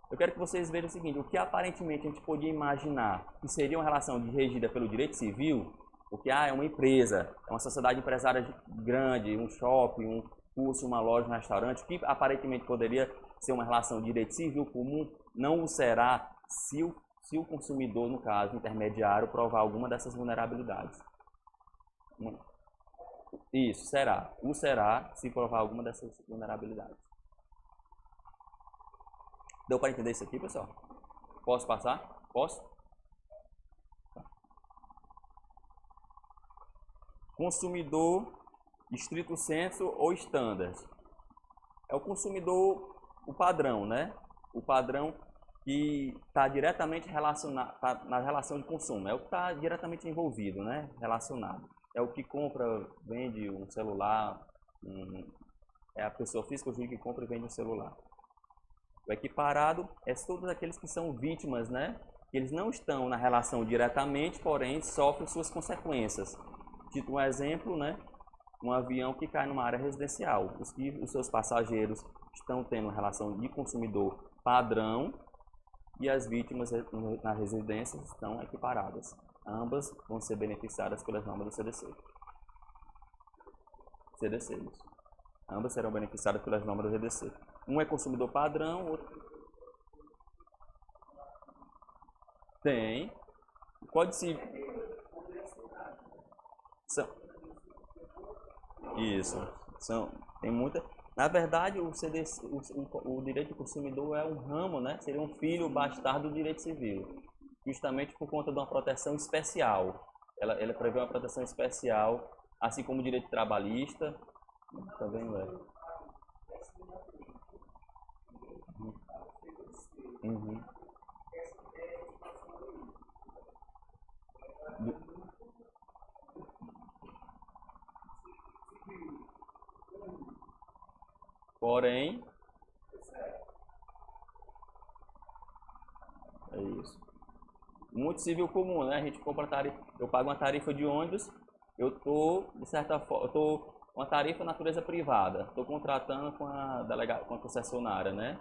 Speaker 2: Eu quero que vocês vejam o seguinte: o que aparentemente a gente podia imaginar que seria uma relação regida pelo direito civil, o que é uma empresa, é uma sociedade empresária grande, um shopping, um curso, uma loja, um restaurante, que aparentemente poderia ser uma relação de direito civil comum, não o será se o consumidor, no caso intermediário, provar alguma dessas vulnerabilidades. Isso, será. O será se provar alguma dessas vulnerabilidades. Deu para entender isso aqui, pessoal? Posso passar? Posso? Consumidor, estrito sensu ou standard. é o consumidor, o padrão, né? O padrão que está diretamente relacionado, tá na relação de consumo, é o que está diretamente envolvido, né? Relacionado. É o que compra, vende um celular, é a pessoa física ou jurídica que compra e vende um celular. O equiparado é todos aqueles que são vítimas, né? Eles não estão na relação diretamente, porém sofrem suas consequências. Cito um exemplo, né? Um avião que cai numa área residencial. Os seus passageiros estão tendo relação de consumidor padrão e as vítimas na residência estão equiparadas. Ambas vão ser beneficiadas pelas normas do CDC. Isso. Ambas serão beneficiadas pelas normas do CDC. Um é consumidor padrão, outro... Tem. Pode se... Isso. Tem muita... Na verdade, o CDC, o direito do consumidor é um ramo, né? Seria um filho bastardo do direito civil. Justamente por conta de uma proteção especial. Ela prevê uma proteção especial, assim como o direito trabalhista. Também é. Uhum. Porém, é isso. Muito civil comum, né? A gente compra tarifa, eu pago uma tarifa de ônibus, eu tô, de certa forma, eu tô uma tarifa natureza privada, estou contratando com com a concessionária, né?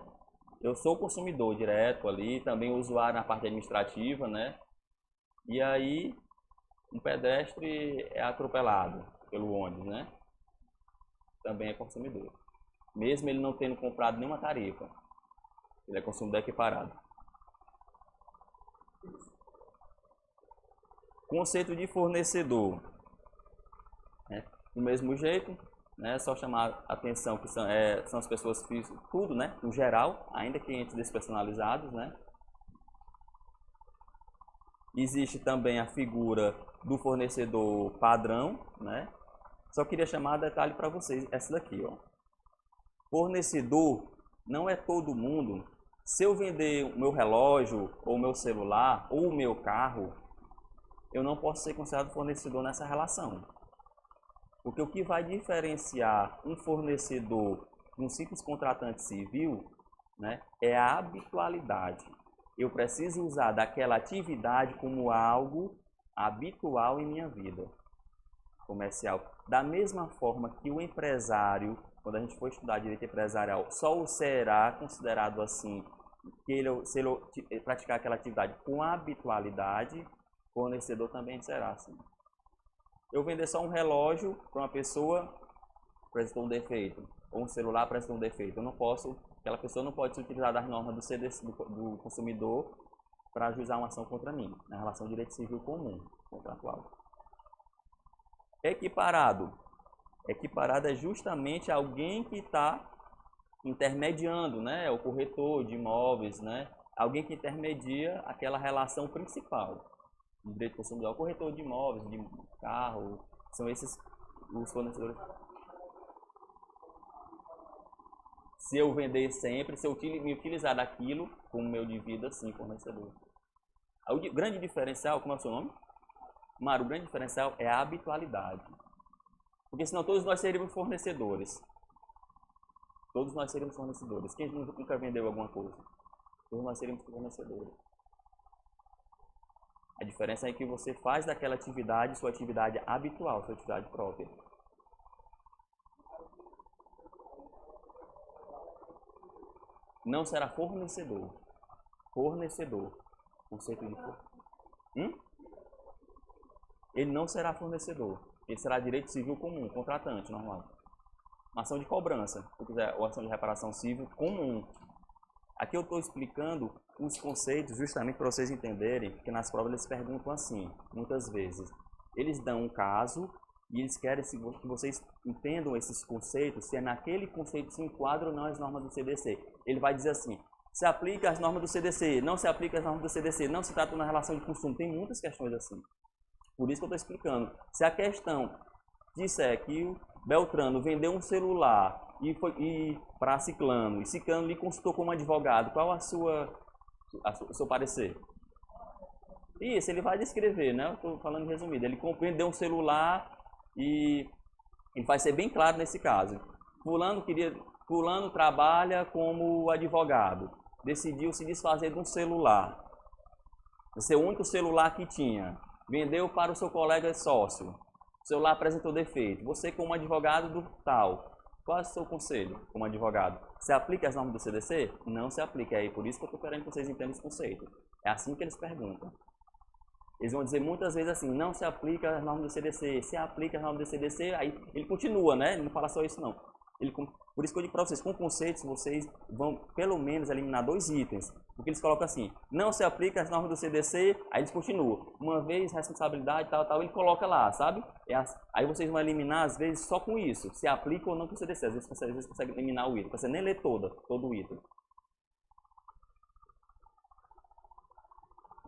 Speaker 2: Eu sou o consumidor direto ali, também o usuário na parte administrativa, né? E aí, um pedestre é atropelado pelo ônibus, né? Também é consumidor. Mesmo ele não tendo comprado nenhuma tarifa, ele é consumidor equiparado. Conceito de fornecedor. Né? Do mesmo jeito, né? Só chamar a atenção que são as pessoas físicas, tudo, né? No geral, ainda clientes despersonalizados, né? Existe também a figura do fornecedor padrão, né? Só queria chamar detalhe para vocês, essa daqui, ó. Fornecedor não é todo mundo. Se eu vender o meu relógio, ou o meu celular, ou o meu carro, eu não posso ser considerado fornecedor nessa relação. Porque o que vai diferenciar um fornecedor de um simples contratante civil, né, é a habitualidade. Eu preciso usar daquela atividade como algo habitual em minha vida comercial. Da mesma forma que o empresário, quando a gente for estudar direito empresarial, só será considerado assim, se ele praticar aquela atividade com habitualidade, o fornecedor também será assim. Eu vender só um relógio para uma pessoa, apresentou um defeito, ou um celular apresentou um defeito, eu não posso, aquela pessoa não pode se utilizar das normas do CDC, do consumidor para ajuizar uma ação contra mim, na relação de direito civil comum, contratual. Equiparado. Equiparado é justamente alguém que está intermediando, né? O corretor de imóveis, né? Alguém que intermedia aquela relação principal. O direito consumidor, o corretor de imóveis, de carro, são esses os fornecedores. Se eu vender sempre, se eu me utilizar daquilo como meu de vida, sim, fornecedor. O grande diferencial, como é o seu nome? Mário, o grande diferencial é a habitualidade. Porque senão todos nós seríamos fornecedores. Todos nós seríamos fornecedores. Quem nunca vendeu alguma coisa? Todos nós seríamos fornecedores. A diferença é que você faz daquela atividade sua atividade habitual, sua atividade própria. Não será fornecedor. Fornecedor. Conceito de Ele não será fornecedor. Ele será direito civil comum, contratante, normal. Uma ação de cobrança, se quiser, ou ação de reparação civil comum. Aqui eu estou explicando os conceitos justamente para vocês entenderem, porque nas provas eles perguntam assim, muitas vezes. Eles dão um caso e eles querem que vocês entendam esses conceitos, se é naquele conceito se enquadram ou não as normas do CDC. Ele vai dizer assim, se aplica as normas do CDC, não se aplica as normas do CDC, não se trata de uma relação de consumo. Tem muitas questões assim. Por isso que eu estou explicando. Se a questão disser que o Beltrano vendeu um celular e para Ciclano, e Ciclano lhe consultou como advogado, qual o seu parecer? Isso, ele vai descrever, né? Eu estou falando resumido. Ele vendeu um celular e ele vai ser bem claro nesse caso. Fulano trabalha como advogado, decidiu se desfazer de um celular. Esse é o único celular que tinha. Vendeu para o seu colega sócio. O celular apresentou defeito. Você, como advogado do tal, qual é o seu conselho como advogado? Se aplica as normas do CDC? Não se aplica. É por isso que eu estou querendo que vocês entendam esse conceito. É assim que eles perguntam. Eles vão dizer muitas vezes assim, não se aplica as normas do CDC, se aplica as normas do CDC, aí ele continua, né? Ele não fala só isso não. Por isso que eu digo para vocês, com conceitos, vocês vão pelo menos eliminar 2 itens. Porque eles colocam assim, não se aplica as normas do CDC, aí eles continuam. Uma vez, responsabilidade, tal, ele coloca lá, sabe? Aí vocês vão eliminar, às vezes, só com isso. Se aplica ou não com o CDC. Às vezes consegue eliminar o item. Você nem lê todo o item.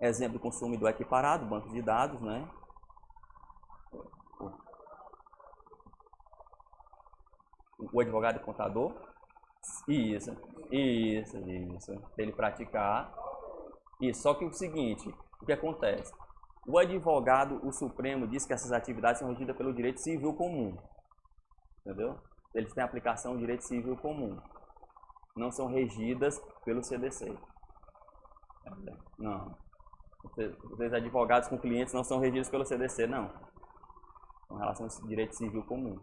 Speaker 2: Exemplo do consumidor equiparado, banco de dados, né? O advogado e contador. Isso. Ele praticar. Isso. Só que o seguinte, o que acontece? O advogado, o Supremo, diz que essas atividades são regidas pelo direito civil comum. Entendeu? Eles têm aplicação do direito civil comum. Não são regidas pelo CDC. Não. Os advogados com clientes não são regidos pelo CDC, não. São relações de direito civil comum.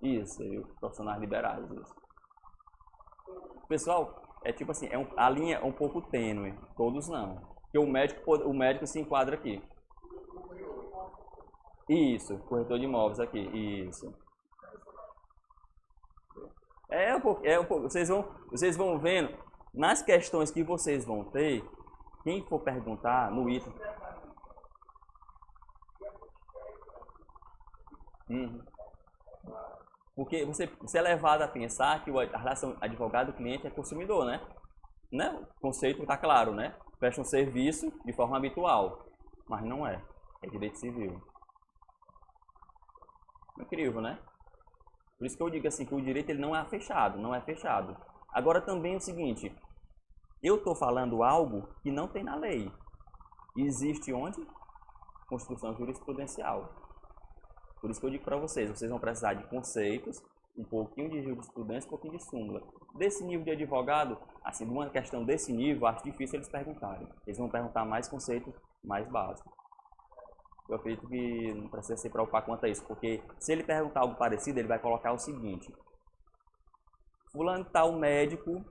Speaker 2: Isso, e os profissionais liberais, isso. Pessoal, é tipo assim, a linha é um pouco tênue, todos não. Porque o médico se enquadra aqui. Isso, corretor de imóveis aqui, isso. É um pouco, vocês vão vendo, nas questões que vocês vão ter, quem for perguntar no item. Porque você é levado a pensar que a relação advogado-cliente é consumidor, né? O conceito está claro, né? Presta um serviço de forma habitual, mas não é. É direito civil. Incrível, né? Por isso que eu digo assim, que o direito ele não é fechado, não é fechado. Agora também é o seguinte, eu estou falando algo que não tem na lei. Existe onde? Construção jurisprudencial. Por isso que eu digo para vocês vão precisar de conceitos, um pouquinho de jurisprudência, um pouquinho de súmula. Desse nível de advogado, assim, de uma questão desse nível, acho difícil eles perguntarem. Eles vão perguntar mais conceitos mais básicos. Eu acredito que não precisa se preocupar quanto a isso, porque se ele perguntar algo parecido, ele vai colocar o seguinte: fulano tal médico,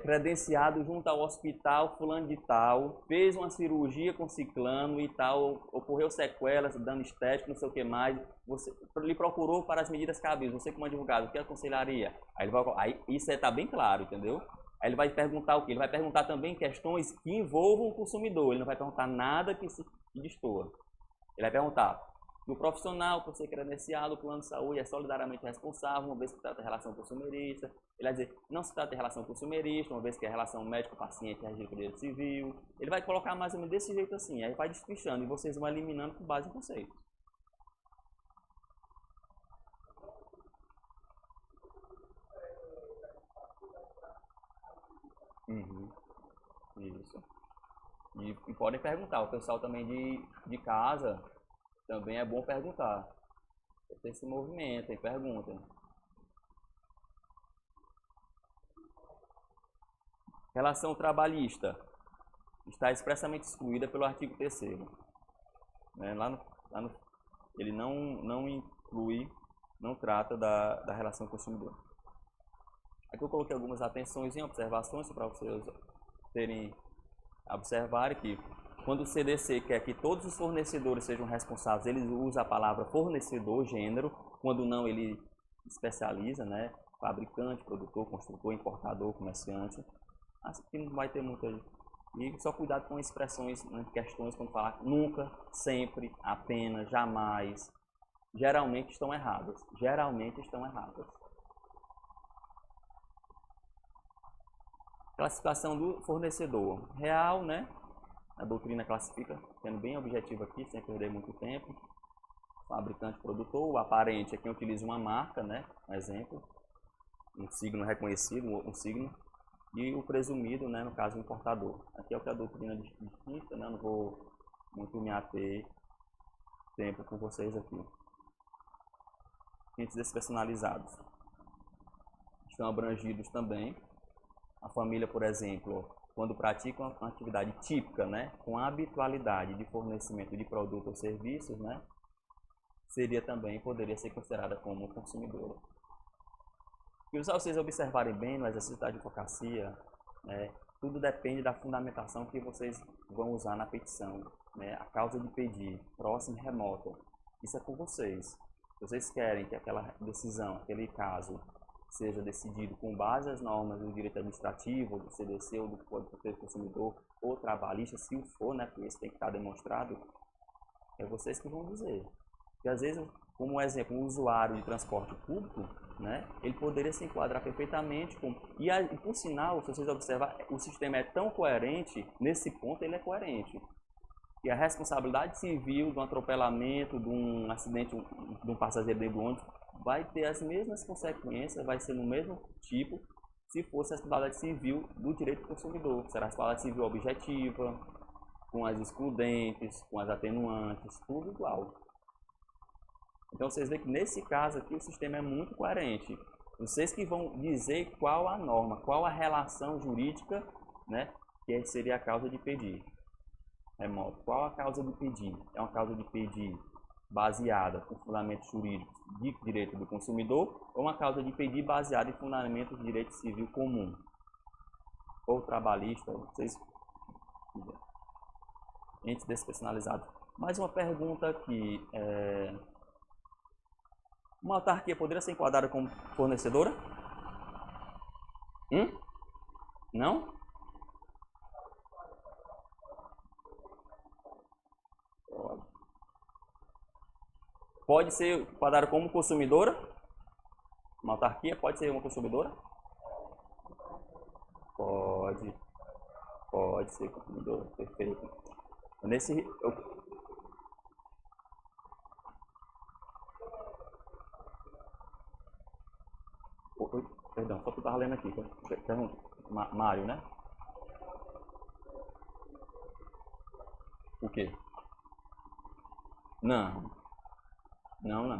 Speaker 2: credenciado junto ao hospital fulano de tal, fez uma cirurgia com ciclano e tal, ocorreu sequelas, dano estético, não sei o que mais, você lhe procurou para as medidas cabíveis, você como advogado, o que aconselharia? Aí isso está bem claro, entendeu? Aí ele vai perguntar o quê? Ele vai perguntar também questões que envolvam o consumidor, ele não vai perguntar nada que se destoa. Ele vai perguntar, o profissional, por ser credenciado, o plano de saúde é solidariamente responsável, uma vez que trata de relação consumerista. Ele vai dizer, não se trata de relação consumerista, uma vez que a relação médico-paciente é regida pelo direito civil. Ele vai colocar mais ou menos desse jeito assim, aí vai despichando e vocês vão eliminando com base em conceitos. Isso. E podem perguntar, o pessoal também de casa, também é bom perguntar. Vocês se movimentem, perguntem. Relação trabalhista está expressamente excluída pelo artigo 3º. Né? Ele não inclui, não trata da relação consumidor. Aqui eu coloquei algumas atenções e observações para vocês observarem que quando o CDC quer que todos os fornecedores sejam responsáveis, ele usa a palavra fornecedor, gênero, quando não ele especializa, né? Fabricante, produtor, construtor, importador, comerciante. Acho que não vai ter muito aí. E só cuidado com expressões, né, questões, quando falar nunca, sempre, apenas, jamais. Geralmente estão erradas. Geralmente estão erradas. Classificação do fornecedor. Real, né? A doutrina classifica, sendo bem objetivo aqui, sem perder muito tempo. fabricante, produtor, o aparente é quem utiliza uma marca, né? Um exemplo, um signo reconhecido, um signo, e o presumido, né? No caso, o importador. Aqui é o que a doutrina distinta, né? Eu não vou muito me ater tempo com vocês aqui. Entes despersonalizados estão abrangidos também. A família, por exemplo, quando pratica uma atividade típica, né, com a habitualidade de fornecimento de produtos ou serviços, né, poderia ser considerada como consumidora. E se vocês observarem bem no exercício da advocacia, né, tudo depende da fundamentação que vocês vão usar na petição, né, a causa de pedir, próxima e remota. Isso é com vocês. Se vocês querem que aquela decisão, aquele caso, seja decidido com base nas normas do direito administrativo, do CDC ou do Código do Consumidor ou trabalhista, se o for, né, porque isso tem que estar demonstrado, é vocês que vão dizer. Porque às vezes, como exemplo, um usuário de transporte público, né, ele poderia se enquadrar perfeitamente com... E por sinal, se vocês observarem, o sistema é tão coerente, nesse ponto ele é coerente. E a responsabilidade civil de um atropelamento, de um acidente, de um passageiro dentro do ônibus, vai ter as mesmas consequências, vai ser no mesmo tipo, se fosse a responsabilidade civil do direito do consumidor. Será a responsabilidade civil objetiva, com as excludentes, com as atenuantes, tudo igual. Então vocês veem que nesse caso aqui o sistema é muito coerente. Vocês que vão dizer qual a norma, qual a relação jurídica, né, que seria a causa de pedir. Remoto. Qual a causa de pedir? É uma causa de pedir baseada com fundamentos jurídicos de direito do consumidor ou uma causa de pedir baseada em fundamentos de direito civil comum? Ou trabalhista, vocês entes despersonalizados. Mais uma pergunta aqui. Uma autarquia poderia ser enquadrada como fornecedora? Não? Pode ser enquadrada como consumidora? Uma autarquia pode ser uma consumidora? Pode ser consumidora, perfeito. Perdão, só que eu estava lendo aqui. Pergunta. Mário, né? O quê? Não,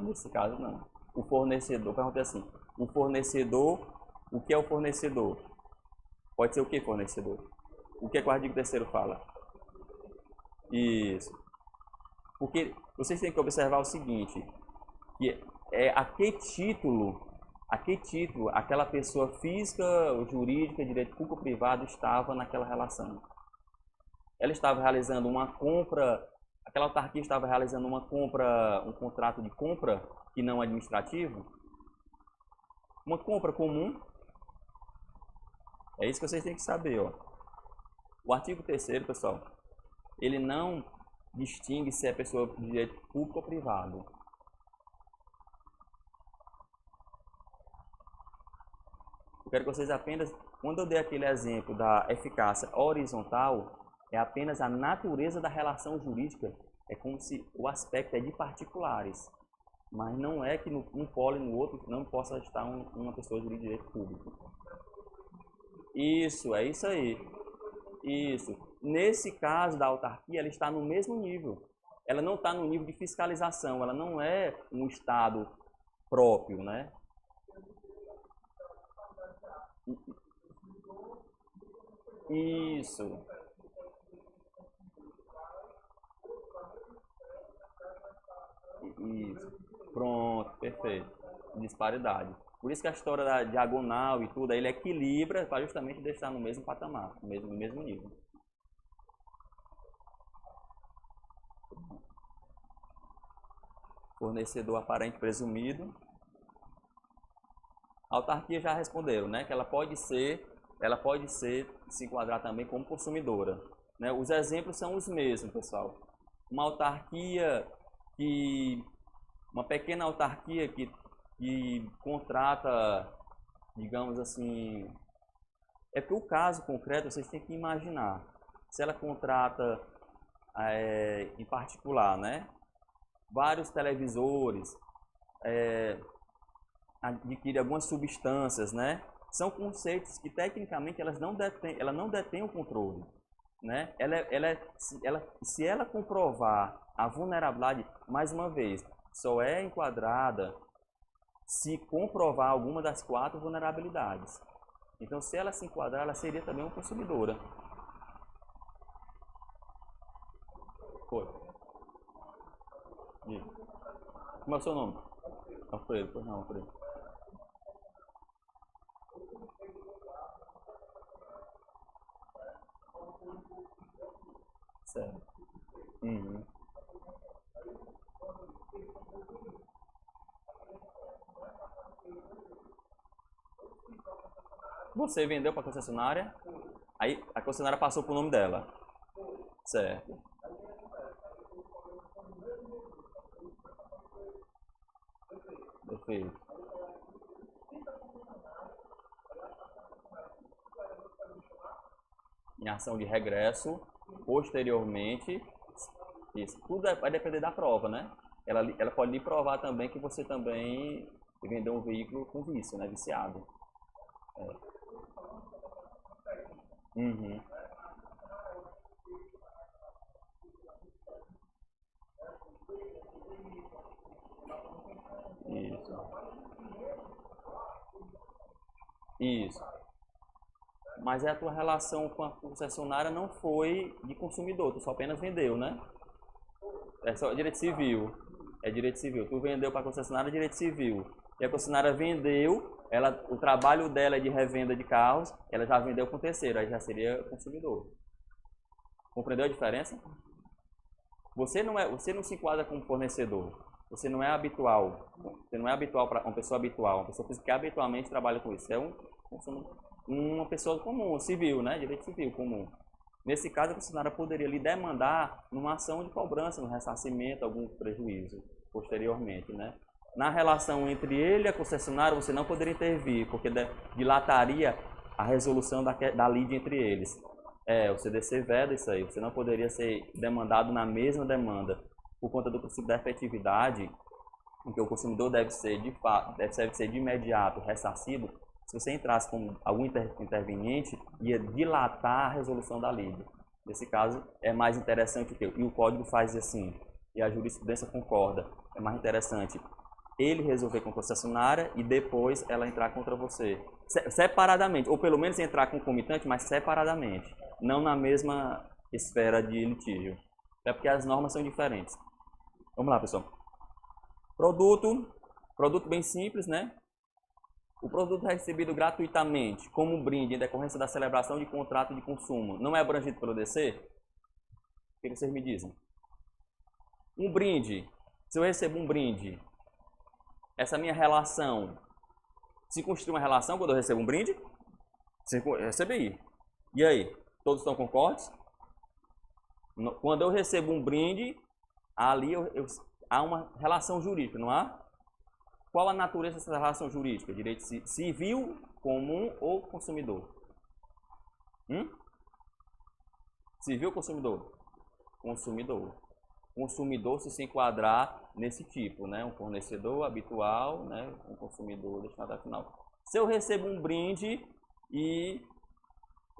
Speaker 2: nesse caso não. O fornecedor, pergunta assim, o fornecedor, o que é o fornecedor? Pode ser o que fornecedor? O que é que o artigo 3º fala? Isso. Porque vocês têm que observar o seguinte, que a que título aquela pessoa física, jurídica, direito público ou privado estava naquela relação. Ela estava realizando uma compra, aquela autarquia estava realizando uma compra, um contrato de compra que não administrativo, uma compra comum. É isso que vocês têm que saber, ó. O artigo 3º, pessoal, ele não distingue se é pessoa de direito público ou privado. Eu quero que vocês apenas, quando eu dei aquele exemplo da eficácia horizontal, é apenas a natureza da relação jurídica, é como se o aspecto é de particulares, mas não é que um polo e no outro não possa estar uma pessoa de direito público. Isso, é isso aí. Isso. Nesse caso da autarquia, ela está no mesmo nível. Ela não está no nível de fiscalização, ela não é um estado próprio, né? Isso. Isso. Pronto, perfeito. Disparidade. Por isso que a história da diagonal e tudo, ele equilibra para justamente deixar no mesmo patamar, no mesmo nível. Fornecedor aparente presumido. A autarquia já responderam, né? Que ela pode se enquadrar também como consumidora. Né? Os exemplos são os mesmos, pessoal. Uma autarquia uma pequena autarquia que contrata, digamos assim, é que o caso concreto vocês têm que imaginar. Se ela contrata em particular, né? vários televisores, adquire algumas substâncias, né? São conceitos que tecnicamente ela não detém o controle, né? Se ela comprovar a vulnerabilidade, mais uma vez, só é enquadrada se comprovar alguma das 4 vulnerabilidades. Então, se ela se enquadrar, ela seria também uma consumidora. Foi. E como é o seu nome? Alfredo, pois não, Alfredo. Certo. Uhum. Você vendeu para a concessionária, aí a concessionária passou para o nome dela. Certo. Perfeito. Em ação de regresso, posteriormente, isso tudo vai depender da prova, né? Ela pode lhe provar também que você também vendeu um veículo com vício, né? Viciado. Uhum. Isso. Isso. Mas a tua relação com a concessionária não foi de consumidor, tu só apenas vendeu, né? É só direito civil. É direito civil. Tu vendeu para a concessionária, direito civil. E a concessionária vendeu, o trabalho dela é de revenda de carros, ela já vendeu com terceiro, aí já seria consumidor. Compreendeu a diferença? Você não se enquadra como fornecedor. Você não é habitual. Você não é habitual para uma pessoa habitual, uma pessoa que habitualmente trabalha com isso. É uma pessoa comum, civil, né? Direito civil comum. Nesse caso, a concessionária poderia lhe demandar numa ação de cobrança, no ressarcimento, algum prejuízo posteriormente, né? Na relação entre ele e a concessionária, você não poderia intervir, porque dilataria a resolução da lide entre eles. O CDC veda isso aí. Você não poderia ser demandado na mesma demanda por conta do princípio da efetividade, em que o consumidor deve ser de imediato ressarcido. Se você entrasse como algum interveniente, ia dilatar a resolução da lide. Nesse caso, é mais interessante o que? E o código faz assim, e a jurisprudência concorda. É mais interessante ele resolver com a concessionária e depois ela entrar contra você. Separadamente, ou pelo menos entrar concomitante, mas separadamente. Não na mesma esfera de litígio. É porque as normas são diferentes. Vamos lá, pessoal. Produto bem simples, né? O produto recebido gratuitamente, como brinde em decorrência da celebração de contrato de consumo, não é abrangido pelo DC? O que vocês me dizem? Um brinde. Se eu recebo um brinde, essa minha relação se constitui uma relação quando eu recebo um brinde? Recebi. E aí? Todos estão concordes? Quando eu recebo um brinde, ali há uma relação jurídica, não há? Qual a natureza dessa relação jurídica? Direito civil, comum ou consumidor? Civil ou consumidor? Consumidor. Consumidor se enquadrar nesse tipo, né? Um fornecedor habitual, né? Um consumidor destinado final. Se eu recebo um brinde e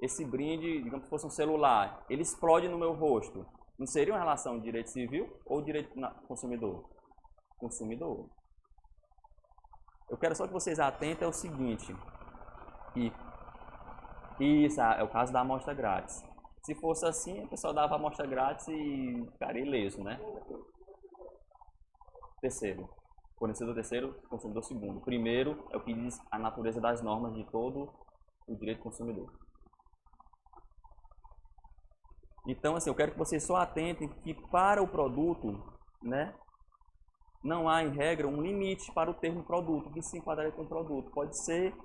Speaker 2: esse brinde, digamos que fosse um celular, ele explode no meu rosto, não seria uma relação de direito civil ou direito consumidor? Consumidor. Eu quero só que vocês atentem ao seguinte, isso é o caso da amostra grátis. Se fosse assim, o pessoal dava amostra grátis e ficaria ileso, né? Terceiro. Fornecedor terceiro, consumidor segundo. Primeiro é o que diz a natureza das normas de todo o direito do consumidor. Então, assim, eu quero que vocês só atentem que para o produto, né, não há, em regra, um limite para o termo produto, que se enquadraria com o produto. Pode ser,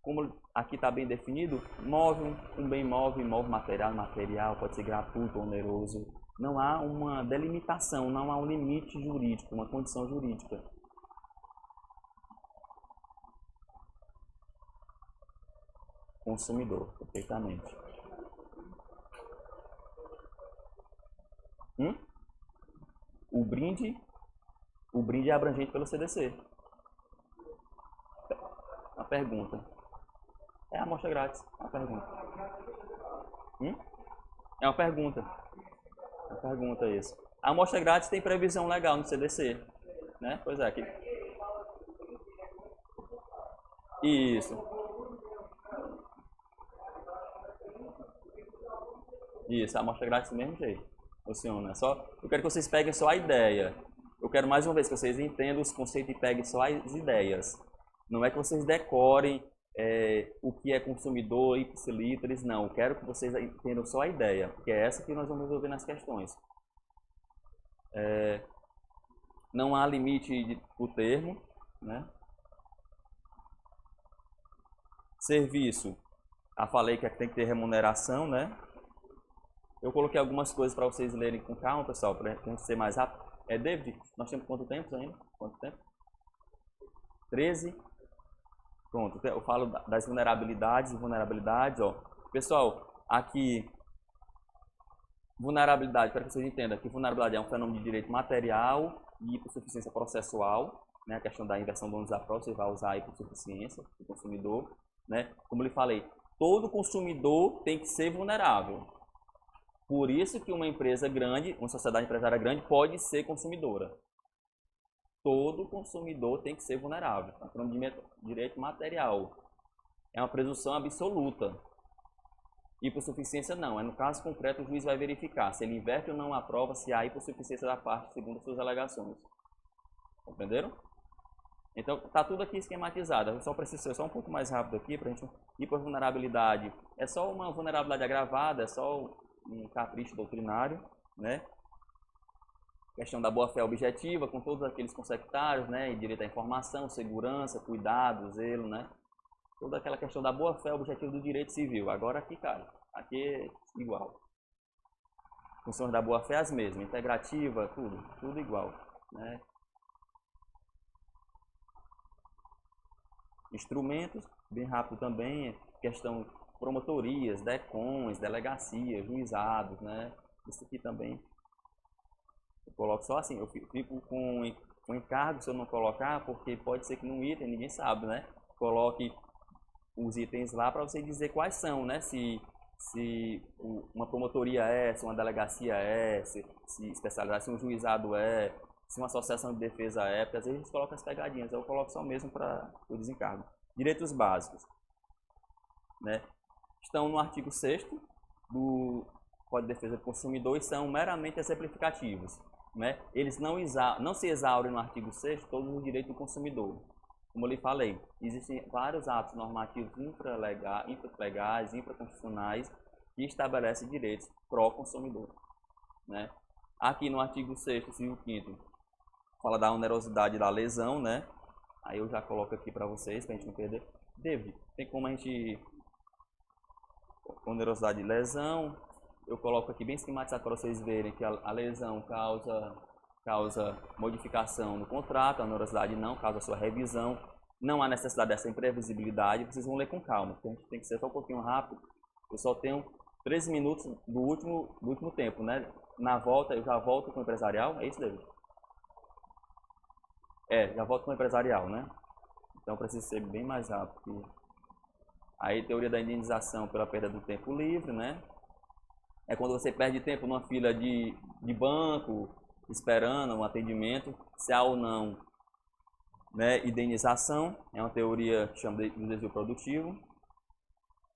Speaker 2: como aqui está bem definido, móvel, um bem móvel, imóvel, material, pode ser gratuito, oneroso. Não há uma delimitação, não há um limite jurídico, uma condição jurídica. Consumidor, perfeitamente. O brinde O brinde é abrangente pelo CDC. Uma pergunta. É amostra grátis. Uma pergunta. É uma pergunta. É uma pergunta isso. A amostra grátis tem previsão legal no CDC. Né? Pois é. Aqui. Isso. Isso, a amostra grátis do mesmo jeito. Funciona. Eu quero que vocês peguem só a ideia. Eu quero mais uma vez que vocês entendam os conceitos e peguem só as ideias. Não é que vocês decorem o que é consumidor, ipsilíteres, não. Eu quero que vocês entendam só a ideia, porque é essa que nós vamos resolver nas questões. Não há limite do termo, né? Serviço, falei que tem que ter remuneração, né? Eu coloquei algumas coisas para vocês lerem com calma, pessoal, para a gente ser mais rápido. David, nós temos quanto tempo ainda? Quanto tempo? 13. Pronto, eu falo das vulnerabilidades e vulnerabilidades, ó. Pessoal, aqui, vulnerabilidade, para que vocês entendam que vulnerabilidade é um fenômeno de direito material e hipossuficiência processual, né? A questão da inversão do ônus da prova, você vai usar a hipossuficiência do consumidor, né? Como eu lhe falei, todo consumidor tem que ser vulnerável. Por isso que uma empresa grande, uma sociedade empresária grande, pode ser consumidora. Todo consumidor tem que ser vulnerável. Estamos falando de direito material. É uma presunção absoluta. Hipossuficiência não. No caso concreto, o juiz vai verificar se ele inverte ou não a prova, se há hipossuficiência da parte segundo suas alegações. Entenderam? Então, está tudo aqui esquematizado. Eu só preciso ser só um pouco mais rápido aqui para a gente ir para a vulnerabilidade. É só uma vulnerabilidade agravada, é só um capricho doutrinário, né? Questão da boa-fé objetiva, com todos aqueles consectários, né? E direito à informação, segurança, cuidado, zelo, né? Toda aquela questão da boa-fé objetiva do direito civil. Agora aqui, cara, aqui é igual. Funções da boa-fé as mesmas, integrativa, tudo igual, né? Instrumentos, bem rápido também, questão promotorias, DECONs, delegacias, juizados, né? Isso aqui também eu coloco só assim, eu fico com encargo se eu não colocar, porque pode ser que num item, ninguém sabe, né? Coloque os itens lá para você dizer quais são, né? Se uma promotoria é, se uma delegacia é, se especialidade, se um juizado é, se uma associação de defesa é, porque às vezes a gente coloca as pegadinhas, eu coloco só mesmo para o desencargo. Direitos básicos, né? Estão no artigo 6º do Código de Defesa do Consumidor e são meramente exemplificativos, né? Eles não se exaurem no artigo 6º todos os direitos do consumidor. Como eu lhe falei, existem vários atos normativos infralegais, infraconstitucionais que estabelecem direitos pró-consumidor, né? Aqui no artigo 6º, inciso 5º, fala da onerosidade da lesão, né? Aí eu já coloco aqui para vocês, para a gente não perder. David, tem como a gente... Onerosidade de lesão, eu coloco aqui bem esquematizado para vocês verem que a lesão causa modificação no contrato, a onerosidade não, causa sua revisão. Não há necessidade dessa imprevisibilidade, vocês vão ler com calma, porque a gente tem que ser só um pouquinho rápido. Eu só tenho 13 minutos do último tempo, né? Na volta, eu já volto com o empresarial, é isso, David? Já volto com o empresarial, né? Então precisa ser bem mais rápido. Aí, teoria da indenização pela perda do tempo livre, né? É quando você perde tempo numa fila de banco, esperando um atendimento, se há ou não, né, indenização. É uma teoria que chama de desvio produtivo.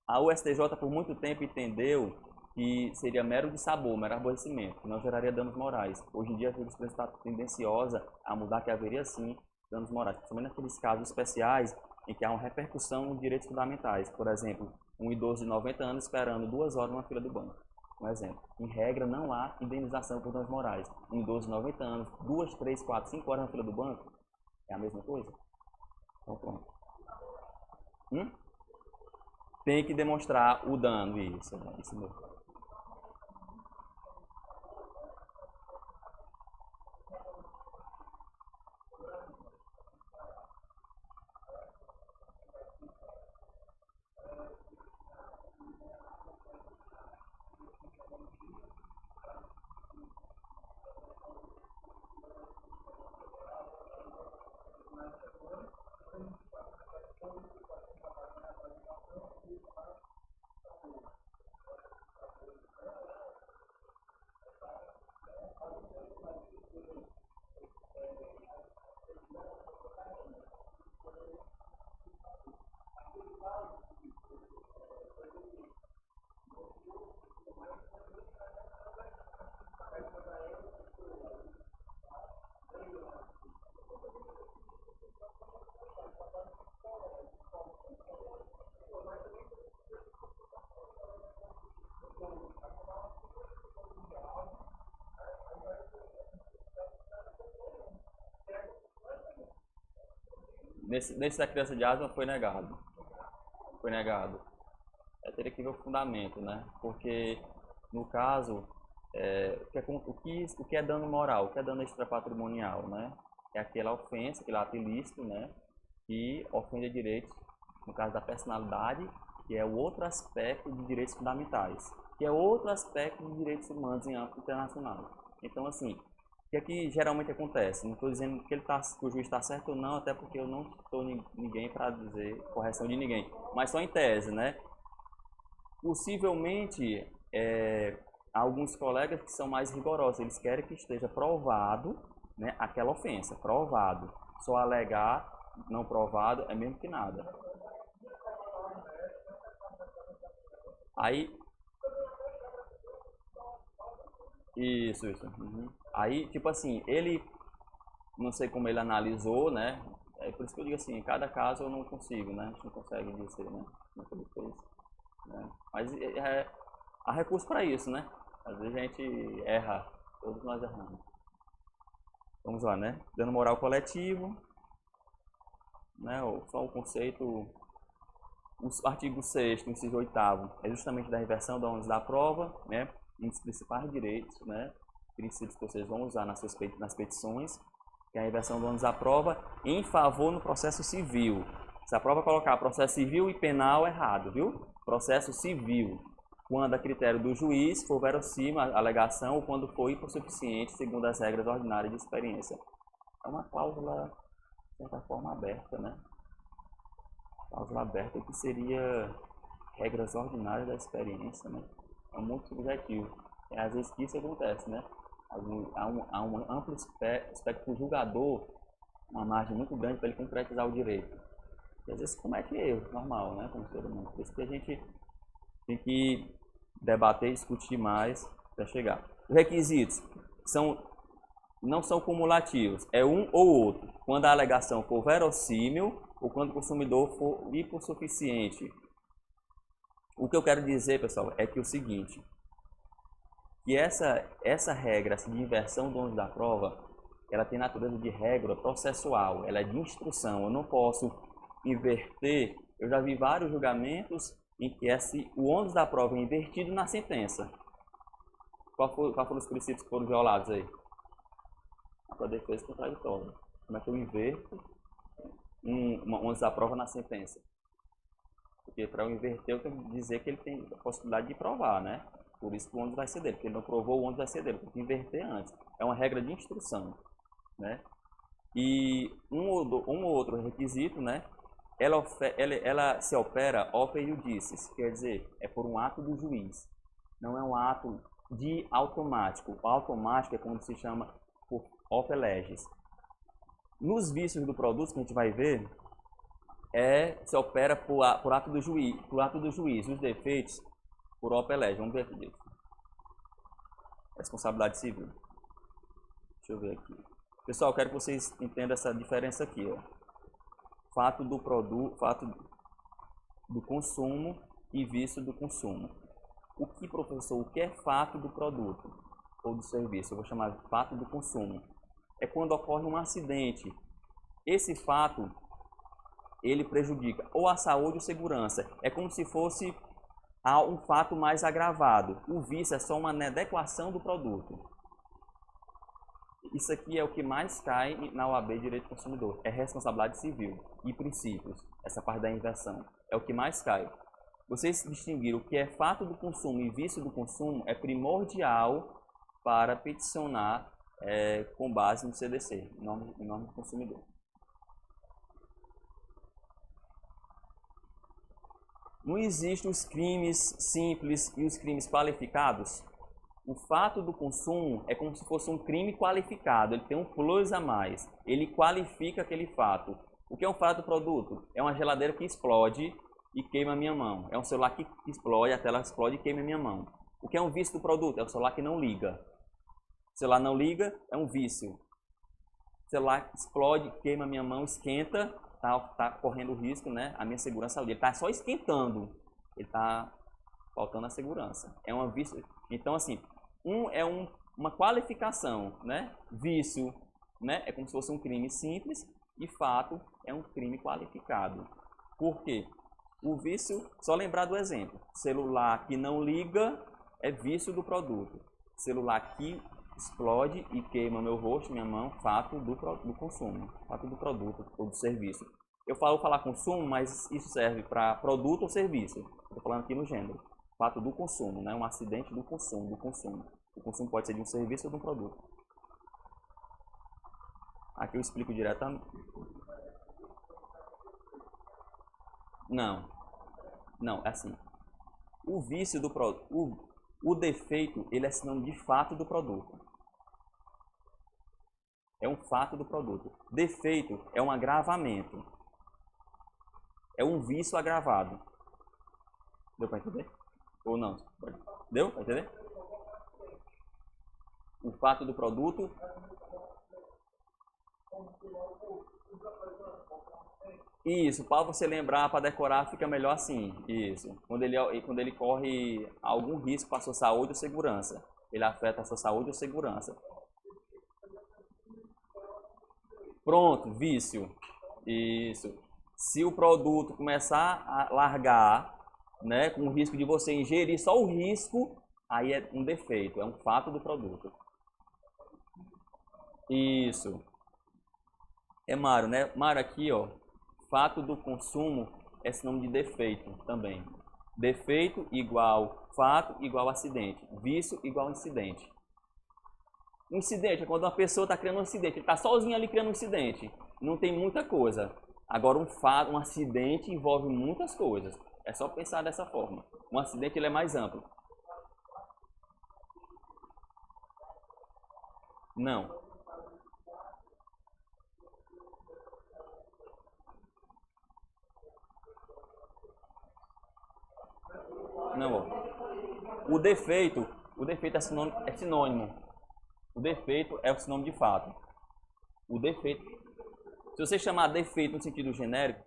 Speaker 2: A USTJ por muito tempo entendeu que seria mero dissabor, mero aborrecimento, que não geraria danos morais. Hoje em dia a jurisprudência está tendenciosa a mudar que haveria sim danos morais, principalmente naqueles casos especiais em que há uma repercussão nos direitos fundamentais. Por exemplo, um idoso de 90 anos esperando 2 horas numa fila do banco. Um exemplo. Em regra, não há indenização por danos morais. Um idoso de 90 anos, 2, 3, 4, 5 horas na fila do banco, é a mesma coisa? Então, pronto. Tem que demonstrar o dano, isso mesmo. Nesse da criança de asma foi negado. Foi negado. Teria que ver o fundamento, né? Porque, no caso, o que é dano moral, o que é dano extrapatrimonial, né? É aquela ofensa, aquele ato ilícito, né? Que ofende a direitos, no caso da personalidade, que é o outro aspecto de direitos fundamentais, que é outro aspecto de direitos humanos em âmbito internacional. Então, assim, o que é que geralmente acontece? Não estou dizendo que que o juiz está certo ou não, até porque eu não estou ninguém para dizer correção de ninguém, mas só em tese, né? Possivelmente, alguns colegas que são mais rigorosos, eles querem que esteja provado, né, aquela ofensa, provado. Só alegar não provado é mesmo que nada. Aí, isso. Uhum. Aí, tipo assim, ele, não sei como ele analisou, né? É por isso que eu digo assim, em cada caso eu não consigo, né? A gente não consegue dizer, né? Como é que ele fez, né? Mas há recurso para isso, né? Às vezes a gente erra, todos nós erramos. Vamos lá, né? Dano moral coletivo, né? Só o conceito, o artigo 6º, inciso 8º, é justamente da reversão da ônus da prova, né? Um dos principais direitos, né? Princípios que vocês vão usar nas petições, que é a reversão do ônus da prova em favor no processo civil. Se a prova colocar processo civil e penal, errado, viu? Processo civil, quando a critério do juiz for verossímil a alegação ou quando for hipossuficiente, segundo as regras ordinárias de experiência. É uma cláusula, de certa forma, aberta, né? Cláusula aberta que seria regras ordinárias da experiência, né? É muito subjetivo. É às vezes que isso acontece, né? Há um amplo espectro do julgador, uma margem muito grande para ele concretizar o direito. E às vezes comete erro, normal, né? Como ser humano. Por isso que a gente tem que debater, discutir mais para chegar. Os requisitos não são cumulativos, é um ou outro. Quando a alegação for verossímil ou quando o consumidor for hipossuficiente. O que eu quero dizer, pessoal, é que o seguinte, que essa regra de inversão do ônus da prova, ela tem natureza de regra processual, ela é de instrução. Eu não posso inverter. Eu já vi vários julgamentos em que o ônus da prova é invertido na sentença. Qual foram os princípios que foram violados aí? A defesa contraditória. Como é que eu inverto um ônus da prova na sentença? Porque para eu inverter, eu tenho que dizer que ele tem a possibilidade de provar, né? Por isso que o ônus vai ser dele. Porque ele não provou, o ônus vai ser dele. Tem que inverter antes. É uma regra de instrução, né? E um ou outro requisito, né? Ela se opera oper iudicis, quer dizer, é por um ato do juiz. Não é um ato de automático. O automático é quando se chama por oper legis. Nos vícios do produto, que a gente vai ver, se opera por ato do juiz. Os defeitos por oper legis. Vamos ver aqui. Responsabilidade civil. Deixa eu ver aqui. Pessoal, quero que vocês entendam essa diferença aqui, ó. Fato do produto, fato do consumo e vício do consumo. O que é fato do produto ou do serviço? Eu vou chamar de fato do consumo. É quando ocorre um acidente. Esse fato, ele prejudica ou a saúde ou segurança. É como se fosse um fato mais agravado. O vício é só uma inadequação do produto. Isso aqui é o que mais cai na OAB Direito do Consumidor. É responsabilidade civil e princípios. Essa parte da inversão. É o que mais cai. Vocês distinguiram o que é fato do consumo e vício do consumo é primordial para peticionar com base no CDC, em nome do consumidor. Não existem os crimes simples e os crimes qualificados. O fato do consumo é como se fosse um crime qualificado, ele tem um plus a mais, ele qualifica aquele fato. O que é um fato do produto? É uma geladeira que explode e queima a minha mão. É um celular que explode, a tela explode e queima a minha mão. O que é um vício do produto? É o celular que não liga. O celular não liga, é um vício. O celular explode, queima a minha mão, esquenta, tá correndo risco, né? A minha segurança ali. Ele tá só esquentando. Ele tá faltando a segurança. É uma vício. Então, assim, uma qualificação, né? Vício, né? É como se fosse um crime simples e fato é um crime qualificado. Por quê? O vício, só lembrar do exemplo. Celular que não liga é vício do produto. Celular que explode e queima meu rosto, minha mão, fato do consumo, fato do produto ou do serviço. Eu falo falar consumo, mas isso serve para produto ou serviço. Estou falando aqui no gênero. Fato do consumo, né? Um acidente do consumo, O consumo pode ser de um serviço ou de um produto. Aqui eu explico diretamente. Não, é assim. O vício do produto, o defeito, ele é sinônimo de fato do produto. É um fato do produto. Defeito é um agravamento. É um vício agravado. Deu para entender? Ou não? Deu para entender? O fato do produto. Isso, para você lembrar, para decorar, fica melhor assim. Isso. Quando ele corre algum risco para a sua saúde ou segurança. Ele afeta a sua saúde ou segurança. Pronto, vício. Isso. Se o produto começar a largar, né, com o risco de você ingerir só o risco, aí é um defeito, é um fato do produto. Isso. É Mário, né? Mário aqui, ó. Fato do consumo é sinônimo de defeito também. Defeito igual fato igual acidente. Vício igual incidente. Um incidente é quando uma pessoa está criando um incidente. Ele está sozinho ali criando um incidente. Não tem muita coisa. Agora um fato, um acidente envolve muitas coisas. É só pensar dessa forma. Um acidente ele é mais amplo. Não. Não, ó. O defeito é sinônimo. O defeito é o sinônimo de fato. O defeito. Se você chamar defeito no sentido genérico,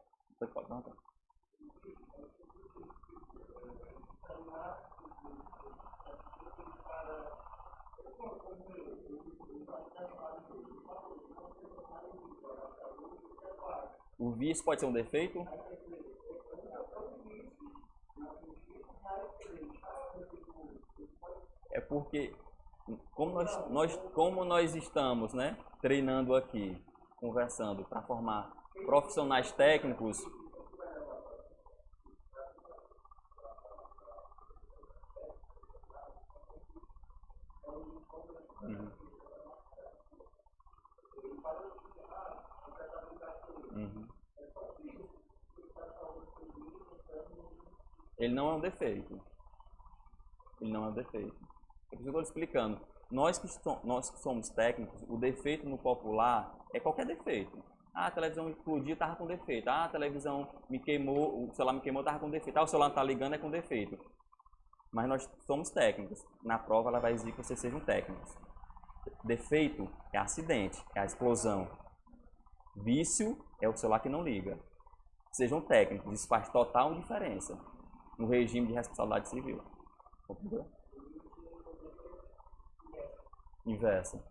Speaker 2: o vício pode ser um defeito? É porque como nós estamos, né, treinando aqui, conversando para formar profissionais técnicos. Uhum. Uhum. Ele não é um defeito. Ele não é um defeito. É por isso que eu estou explicando. Nós que somos técnicos, o defeito no popular é qualquer defeito. Ah, a televisão explodiu, estava com defeito. Ah, a televisão me queimou, o celular me queimou, estava com defeito. Ah, o celular não está ligando, é com defeito. Mas nós somos técnicos. Na prova ela vai exigir que vocês sejam técnicos. Defeito é acidente, é a explosão. Vício é o celular que não liga. Sejam técnicos, isso faz total diferença no regime de responsabilidade civil. Compreendeu? Inversa.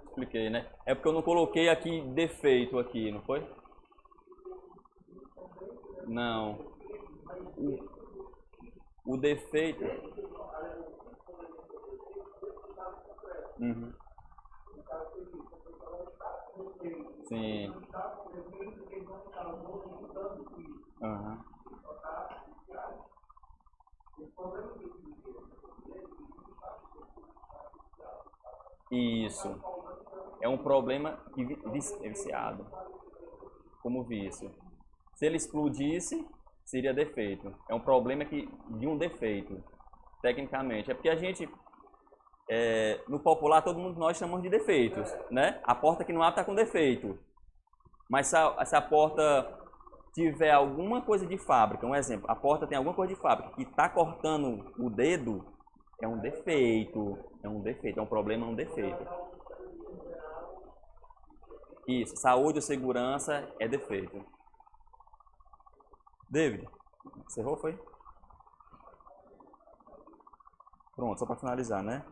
Speaker 2: Expliquei, né? É porque eu não coloquei aqui defeito aqui, não foi? Não. O defeito. Uhum. Sim. Uhum. Isso. É um problema que viciado. Como vício. Se ele explodisse, seria defeito. É um problema de um defeito, tecnicamente. É porque a gente no popular, todo mundo nós chamamos de defeitos, né? A porta que não abre está com defeito. Mas se a porta tiver alguma coisa de fábrica, um exemplo, a porta tem alguma coisa de fábrica que está cortando o dedo, é um defeito, é um problema, é um defeito. Isso, saúde ou segurança é defeito. David, encerrou, foi? Pronto, só para finalizar, né?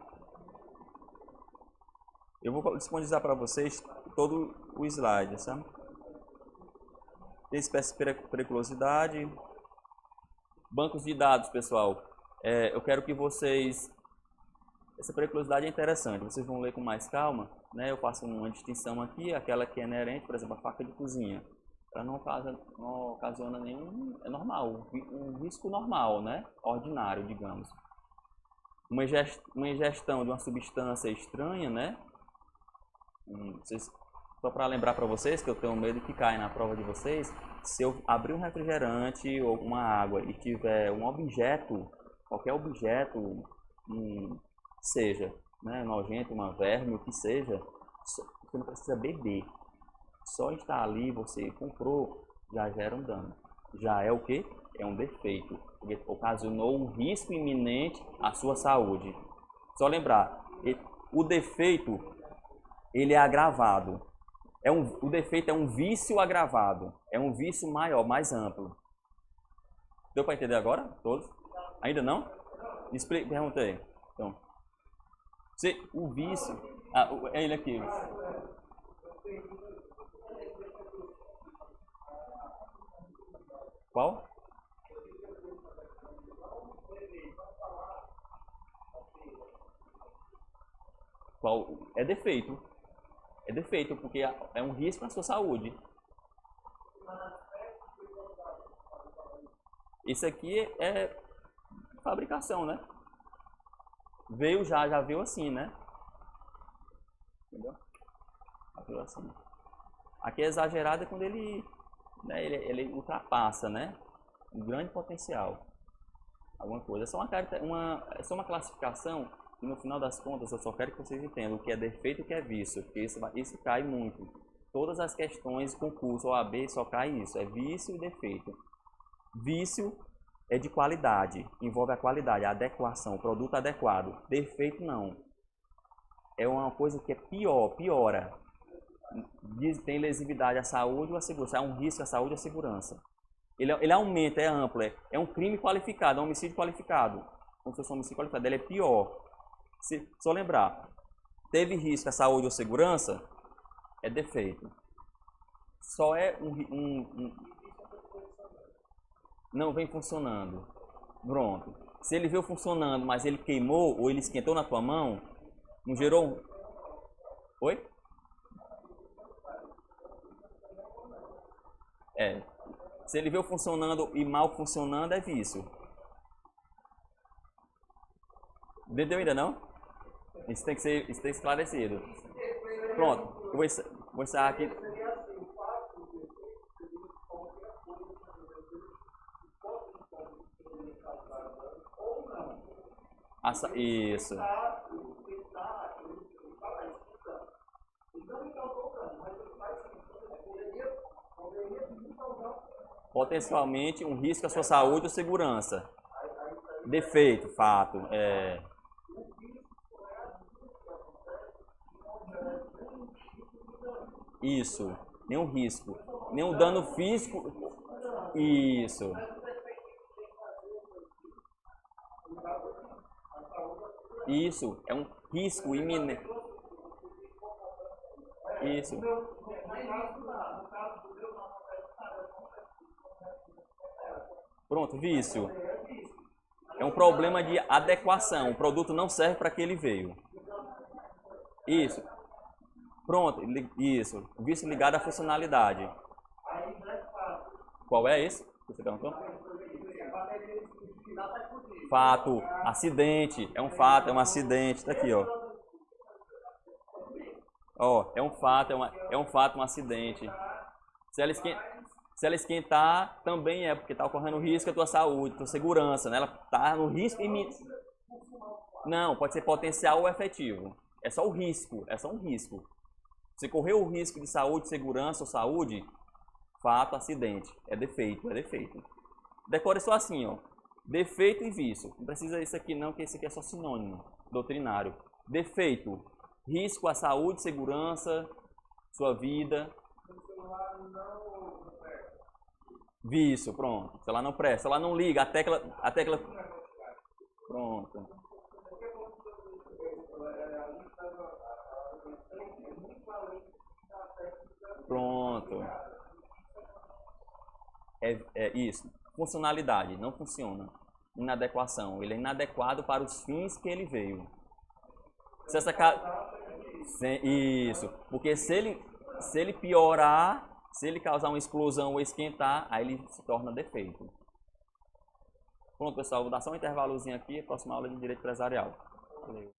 Speaker 2: Eu vou disponibilizar para vocês todo o slide, sabe? Tem espécie de periculosidade. Bancos de dados, pessoal. Eu quero que vocês... Essa periculosidade é interessante, vocês vão ler com mais calma, né? Eu faço uma distinção aqui, aquela que é inerente, por exemplo, a faca de cozinha. Ela não ocasiona nenhum... É normal, um risco normal, né? Ordinário, digamos. Uma ingestão de uma substância estranha, né? Só para lembrar para vocês que eu tenho medo que caia na prova de vocês, se eu abrir um refrigerante ou uma água e tiver um objeto, qualquer objeto, seja, né, nojento, uma verme, o que seja, você não precisa beber. Só estar ali, você comprou, já gera um dano. Já é o quê? É um defeito, porque ocasionou um risco iminente à sua saúde. Só lembrar, o defeito, ele é agravado. O defeito é um vício agravado, é um vício maior, mais amplo. Deu para entender agora? Todos? Ainda não? Pergunta aí. Então, o vício... é ele aqui. Qual? Qual? É defeito. É defeito, porque é um risco na sua saúde. Isso aqui é fabricação, né? Veio já veio assim, né? Entendeu? Veio assim. Aqui é exagerado quando ele ultrapassa, né? Um grande potencial. Alguma coisa. É só uma classificação e no final das contas eu só quero que vocês entendam o que é defeito e o que é vício. Porque isso cai muito. Todas as questões, concurso, OAB, só cai isso. É vício e defeito. Vício é de qualidade. Envolve a qualidade, a adequação, o produto adequado. Defeito não. É uma coisa que é piora. Tem lesividade à saúde ou à segurança. É um risco à saúde ou à segurança. Ele aumenta, é amplo. É um crime qualificado, é um homicídio qualificado. Como se fosse um homicídio qualificado, ele é pior. Só lembrar, teve risco à saúde ou segurança, é defeito. Só é não vem funcionando. Pronto. Se ele veio funcionando, mas ele queimou ou ele esquentou na tua mão, não gerou... Oi? Se ele veio funcionando e mal funcionando, é vício. Entendeu ainda não? Isso tem que ser esclarecido. Pronto. Eu vou encerrar aqui. Isso. Potencialmente um risco à sua saúde ou segurança. Defeito, fato. Isso. Nenhum risco. Nenhum dano físico. Isso. Isso. É um risco iminente. Isso. Pronto, vício. É um problema de adequação. O produto não serve para que ele veio. Isso. Pronto, isso. Vício ligado à funcionalidade. Qual é esse? Você perguntou? Fato. Acidente. É um fato, é um acidente. Tá aqui, ó. Ó, é um fato, um acidente. Se ela esquentar, também porque está ocorrendo risco à tua saúde, tua segurança, né? Ela está no risco iminente. Não, pode ser potencial ou efetivo. É só o risco, é só um risco. Você correu o risco de saúde, segurança ou saúde, fato, acidente. É defeito, é defeito. Decore só assim, ó. Defeito e vício. Não precisa isso aqui não, que esse aqui é só sinônimo doutrinário. Defeito, risco à saúde, segurança, sua vida. Vício, pronto. Se ela não presta, se ela não liga, a tecla... Pronto. Pronto. É isso. Funcionalidade, não funciona. Inadequação. Ele é inadequado para os fins que ele veio. Se essa Isso. Porque se ele piorar, se ele causar uma explosão ou esquentar, aí ele se torna defeito. Pronto, pessoal. Vou dar só um intervalozinho aqui. Próxima aula de Direito Empresarial. Valeu.